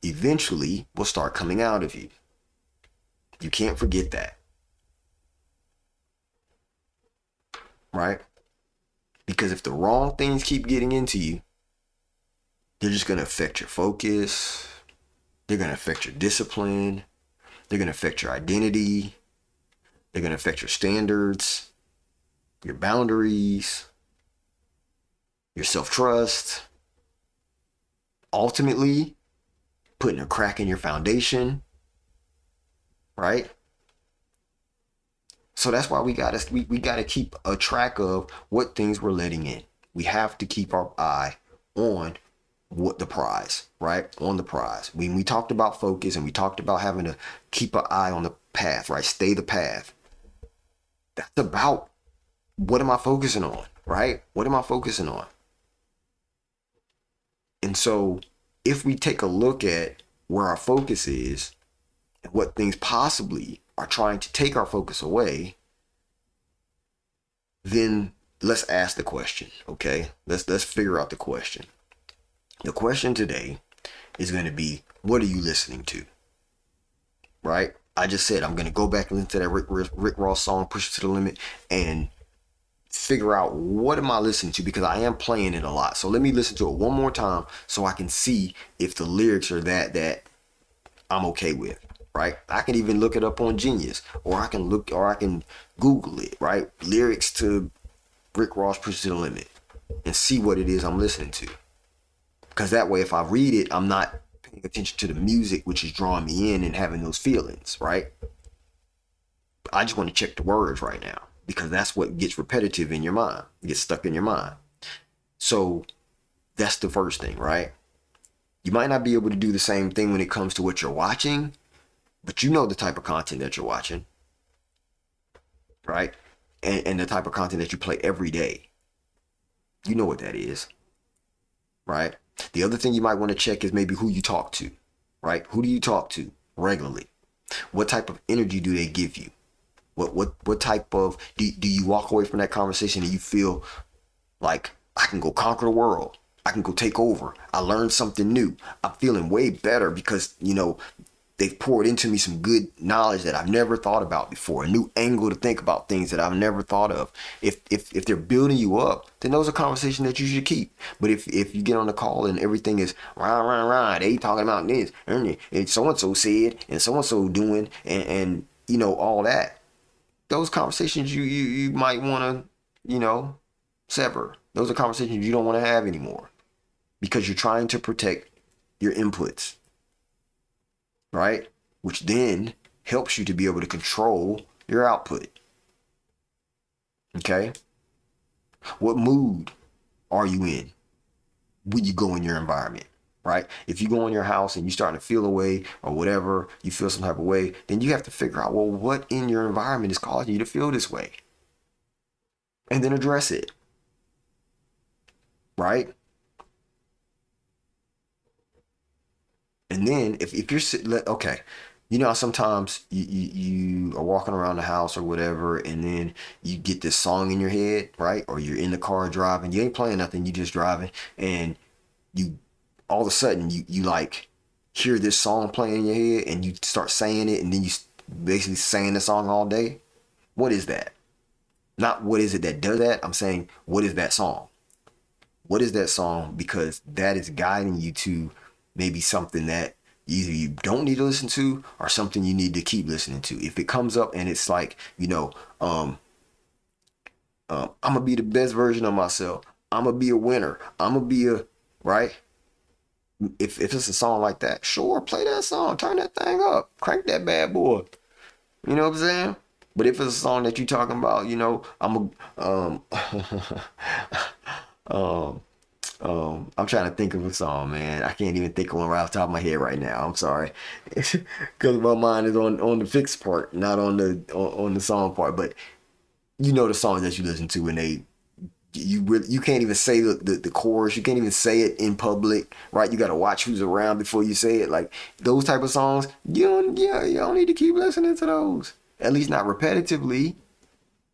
eventually will start coming out of you. You can't forget that. Right? Because if the wrong things keep getting into you, they're just going to affect your focus. They're going to affect your discipline. They're going to affect your identity. They're going to affect your standards, your boundaries, your self-trust. Ultimately, putting a crack in your foundation, right? So that's why we gotta keep a track of what things we're letting in. We have to keep our eye on what the prize, right? On the prize. When we talked about focus, and we talked about having to keep an eye on the path, right? Stay the path. That's about, what am I focusing on, right? What am I focusing on? And so if we take a look at where our focus is and what things possibly are trying to take our focus away, then let's ask the question, okay? Let's figure out the question. The question today is going to be, what are you listening to? Right? I just said I'm going to go back and listen to that Rick Ross song, Push It to the Limit, and figure out, what am I listening to, because I am playing it a lot. So let me listen to it one more time so I can see if the lyrics are that I'm okay with, right? I can even look it up on Genius, or I can Google it, right? Lyrics to Rick Ross Push It to the Limit, and see what it is I'm listening to. Because that way, if I read it, I'm not paying attention to the music, which is drawing me in and having those feelings, right? I just want to check the words right now, because that's what gets repetitive in your mind. It gets stuck in your mind. So that's the first thing, right? You might not be able to do the same thing when it comes to what you're watching, but you know the type of content that you're watching, right? And the type of content that you play every day. You know what that is, right? The other thing you might want to check is maybe who you talk to, right? Who do you talk to regularly? What type of energy do they give you? What type of do you walk away from that conversation and you feel like I can go conquer the world? I can go take over. I learned something new. I'm feeling way better because, they've poured into me some good knowledge that I've never thought about before, a new angle to think about things that I've never thought of. If they're building you up, then those are conversations that you should keep. But if you get on the call and everything is rah, they talking about this, and so and so said, and so and so doing, and all that, those conversations you might want to sever. Those are conversations you don't want to have anymore because you're trying to protect your inputs, right? Which then helps you to be able to control your output. Okay? What mood are you in when you go in your environment, right? If you go in your house and you're starting to feel a way or whatever, you feel some type of way, then you have to figure out, well, what in your environment is causing you to feel this way? And then address it, right? And then if you're sitting, okay, sometimes you are walking around the house or whatever, and then you get this song in your head, right? Or you're in the car driving, you ain't playing nothing, you just driving, and you all of a sudden you like hear this song playing in your head, and you start saying it, and then you basically saying the song all day. What is that? Not what is it that does that. I'm saying, what is that song? What is that song? Because that is guiding you to maybe something that either you don't need to listen to or something you need to keep listening to. If it comes up and it's like, I'm gonna be the best version of myself. I'm gonna be a winner. I'm gonna be right. If it's a song like that, sure, play that song. Turn that thing up. Crank that bad boy. You know what I'm saying? But if it's a song that you're talking about, I'm a I'm trying to think of a song, man. I can't even think of one right off the top of my head right now. I'm sorry, because my mind is on the fixed part, not on the song part. But the songs that you listen to, and you can't even say the chorus. You can't even say it in public, right? You got to watch who's around before you say it. Like those type of songs, you don't need to keep listening to those. At least not repetitively.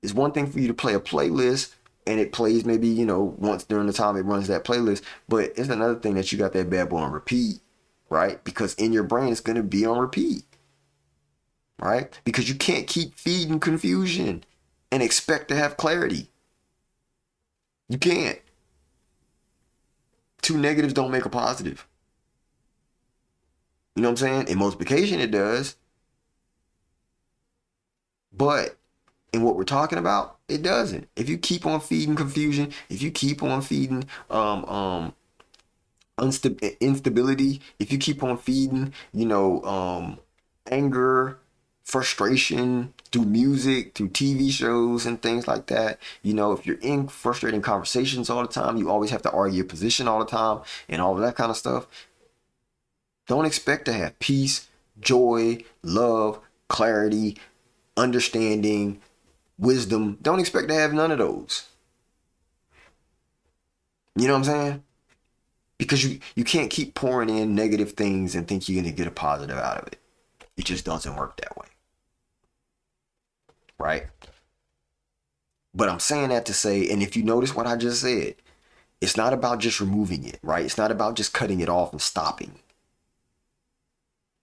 It's one thing for you to play a playlist and it plays maybe, once during the time it runs that playlist. But it's another thing that you got that bad boy on repeat, right? Because in your brain, it's going to be on repeat, right? Because you can't keep feeding confusion and expect to have clarity. You can't. Two negatives don't make a positive. You know what I'm saying? In multiplication, it does. But in what we're talking about, it doesn't. If you keep on feeding confusion, if you keep on feeding instability, if you keep on feeding, anger, frustration through music, through TV shows and things like that, if you're in frustrating conversations all the time, you always have to argue your position all the time and all of that kind of stuff, don't expect to have peace, joy, love, clarity, understanding, wisdom. Don't expect to have none of those. You know what I'm saying? Because you can't keep pouring in negative things and think you're going to get a positive out of it. It just doesn't work that way. Right? But I'm saying that to say, and if you notice what I just said, it's not about just removing it, right? It's not about just cutting it off and stopping.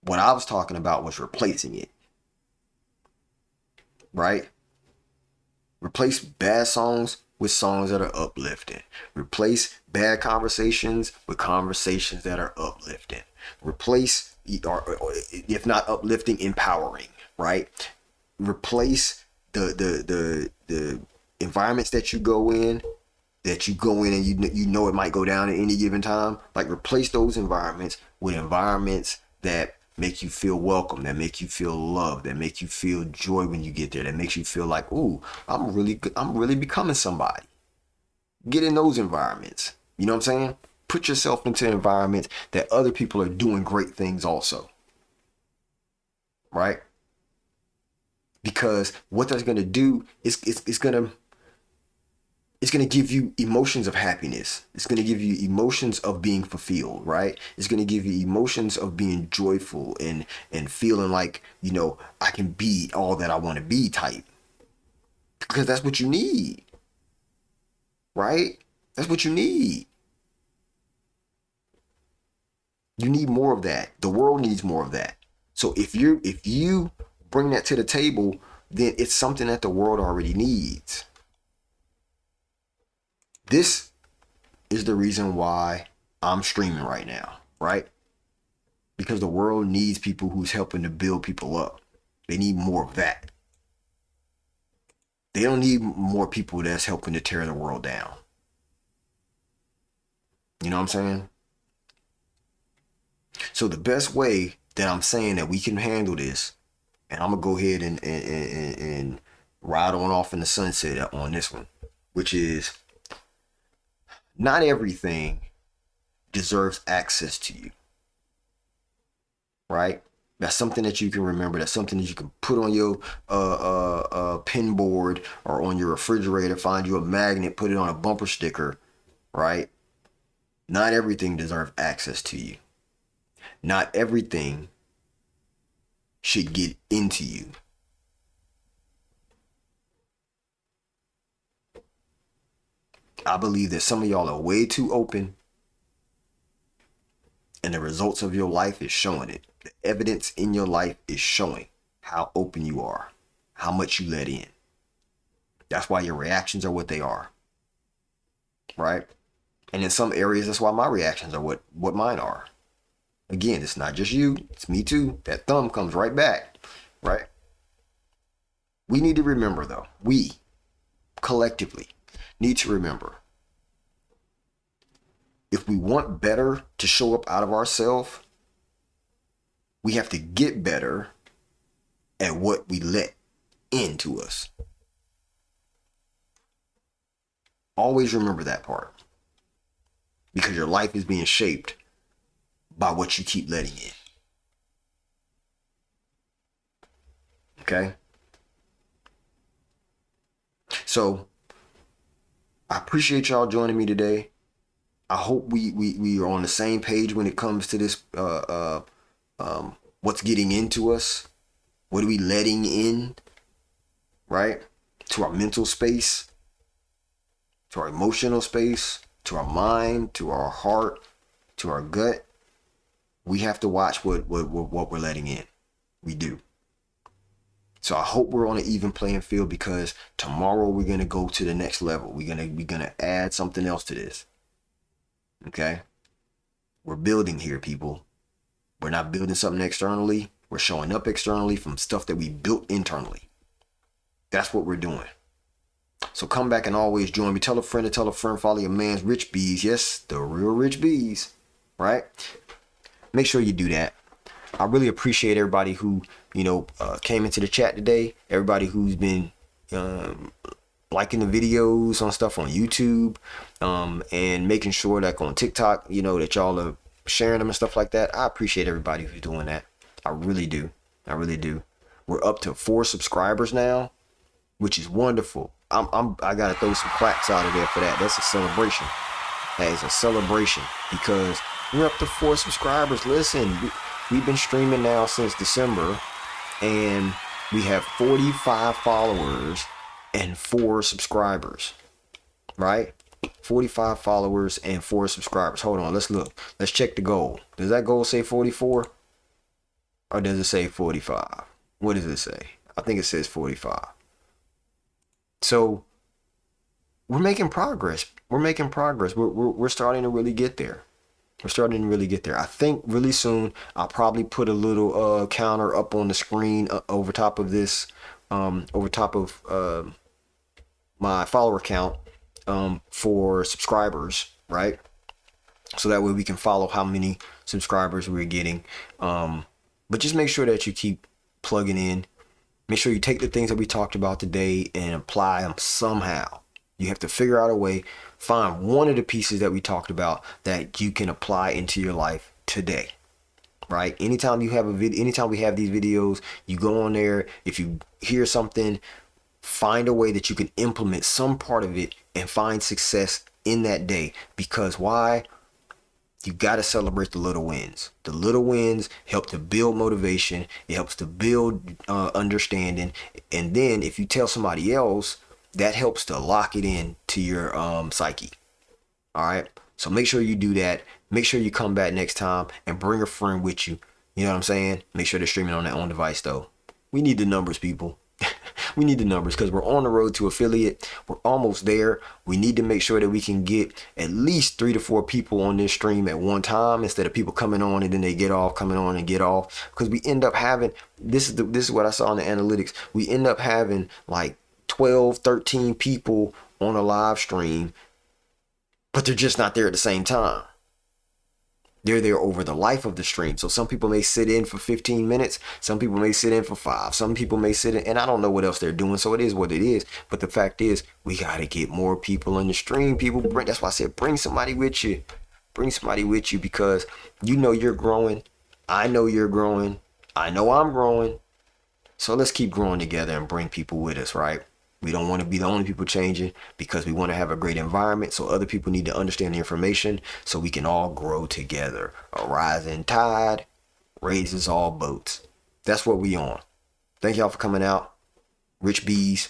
What I was talking about was replacing it. Right? Replace bad songs with songs that are uplifting. Replace bad conversations with conversations that are uplifting. Replace, or if not uplifting, empowering. Right? Replace the environments that you go in and you it might go down at any given time. Like replace those environments with environments that make you feel welcome, that make you feel loved, that make you feel joy when you get there, that makes you feel like, ooh, I'm really becoming somebody. Get in those environments. You know what I'm saying? Put yourself into environments that other people are doing great things also. Right? Because what that's going to do is it's going to give you emotions of happiness. It's going to give you emotions of being fulfilled, right? It's going to give you emotions of being joyful and feeling like, I can be all that I want to be type. because that's what you need, right? That's what you need. You need more of that. The world needs more of that. So if you bring that to the table, then it's something that the world already needs. This is the reason why I'm streaming right now, right? Because the world needs people who's helping to build people up. They need more of that. They don't need more people that's helping to tear the world down. You know what I'm saying? So the best way that I'm saying that we can handle this, and I'm gonna go ahead and ride on off in the sunset on this one, which is not everything deserves access to you, right? That's something that you can remember. That's something that you can put on your pin board or on your refrigerator. Find you a magnet, put it on a bumper sticker, right? Not everything deserves access to you. Not everything should get into you. I believe that some of y'all are way too open, and the results of your life is showing it. The evidence in your life is showing how open you are, how much you let in. That's why your reactions are what they are, right? And in some areas, that's why my reactions are what mine are. Again, it's not just you, it's me too. That thumb comes right back, right? We need to remember, though, we collectively need to remember, if we want better to show up out of ourselves, we have to get better at what we let into us. Always remember that part, because your life is being shaped by what you keep letting in. Okay? So I appreciate y'all joining me today. I hope we are on the same page when it comes to this what's getting into us. What are we letting in, right? To our mental space, to our emotional space, to our mind, to our heart, to our gut. We have to watch what we're letting in. We do. So I hope we're on an even playing field, because tomorrow we're gonna go to the next level. We're gonna add something else to this. Okay? We're building here, people. We're not building something externally. We're showing up externally from stuff that we built internally. That's what we're doing. So come back and always join me. Tell a friend to tell a friend. Follow your man's rich bees. Yes, the real rich bees. Right? Make sure you do that. I really appreciate everybody who, came into the chat today. Everybody who's been liking the videos on stuff on YouTube, and making sure that on TikTok, that y'all are sharing them and stuff like that. I appreciate everybody who's doing that. I really do. I really do. We're up to 4 subscribers now, which is wonderful. I gotta throw some claps out of there for that. That's a celebration. That is a celebration, because we're up to 4 subscribers. Listen, we've been streaming now since December, and we have 45 followers and 4 subscribers, right? 45 followers and 4 subscribers. Hold on, let's look. Let's check the goal. Does that goal say 44? Or does it say 45? What does it say? I think it says 45. So we're making progress. We're making progress. We're starting to really get there. We're starting to really get there. I think really soon I'll probably put a little counter up on the screen over top of this, over top of my follower count for subscribers, right? So that way we can follow how many subscribers we're getting. But just make sure that you keep plugging in. Make sure you take the things that we talked about today and apply them somehow. You have to figure out a way, find one of the pieces that we talked about that you can apply into your life today, right? Anytime you have anytime we have these videos, you go on there. If you hear something, find a way that you can implement some part of it and find success in that day. Because why? You got to celebrate the little wins. The little wins help to build motivation. It helps to build understanding. And then if you tell somebody else, That helps to lock it in to your psyche. All right. So make sure you do that. Make sure you come back next time and bring a friend with you. You know what I'm saying? Make sure they're streaming on their own device though. We need the numbers, people. We need the numbers because we're on the road to affiliate. We're almost there. We need to make sure that we can get at least 3 to 4 people on this stream at one time instead of people coming on and then they get off, coming on and get off. Because we end up having this is what I saw in the analytics. We end up having like 12, 13 people on a live stream, but they're just not there at the same time. They're there over the life of the stream. So some people may sit in for 15 minutes. Some people may sit in for 5. Some people may sit in, and I don't know what else they're doing. So it is what it is. But the fact is, we got to get more people on the stream. That's why I said bring somebody with you. Bring somebody with you because you know you're growing. I know you're growing. I know I'm growing. So let's keep growing together and bring people with us, right? We don't want to be the only people changing because we want to have a great environment. So other people need to understand the information so we can all grow together. A rising tide raises all boats. That's what we on. Thank y'all for coming out. Rich Bees.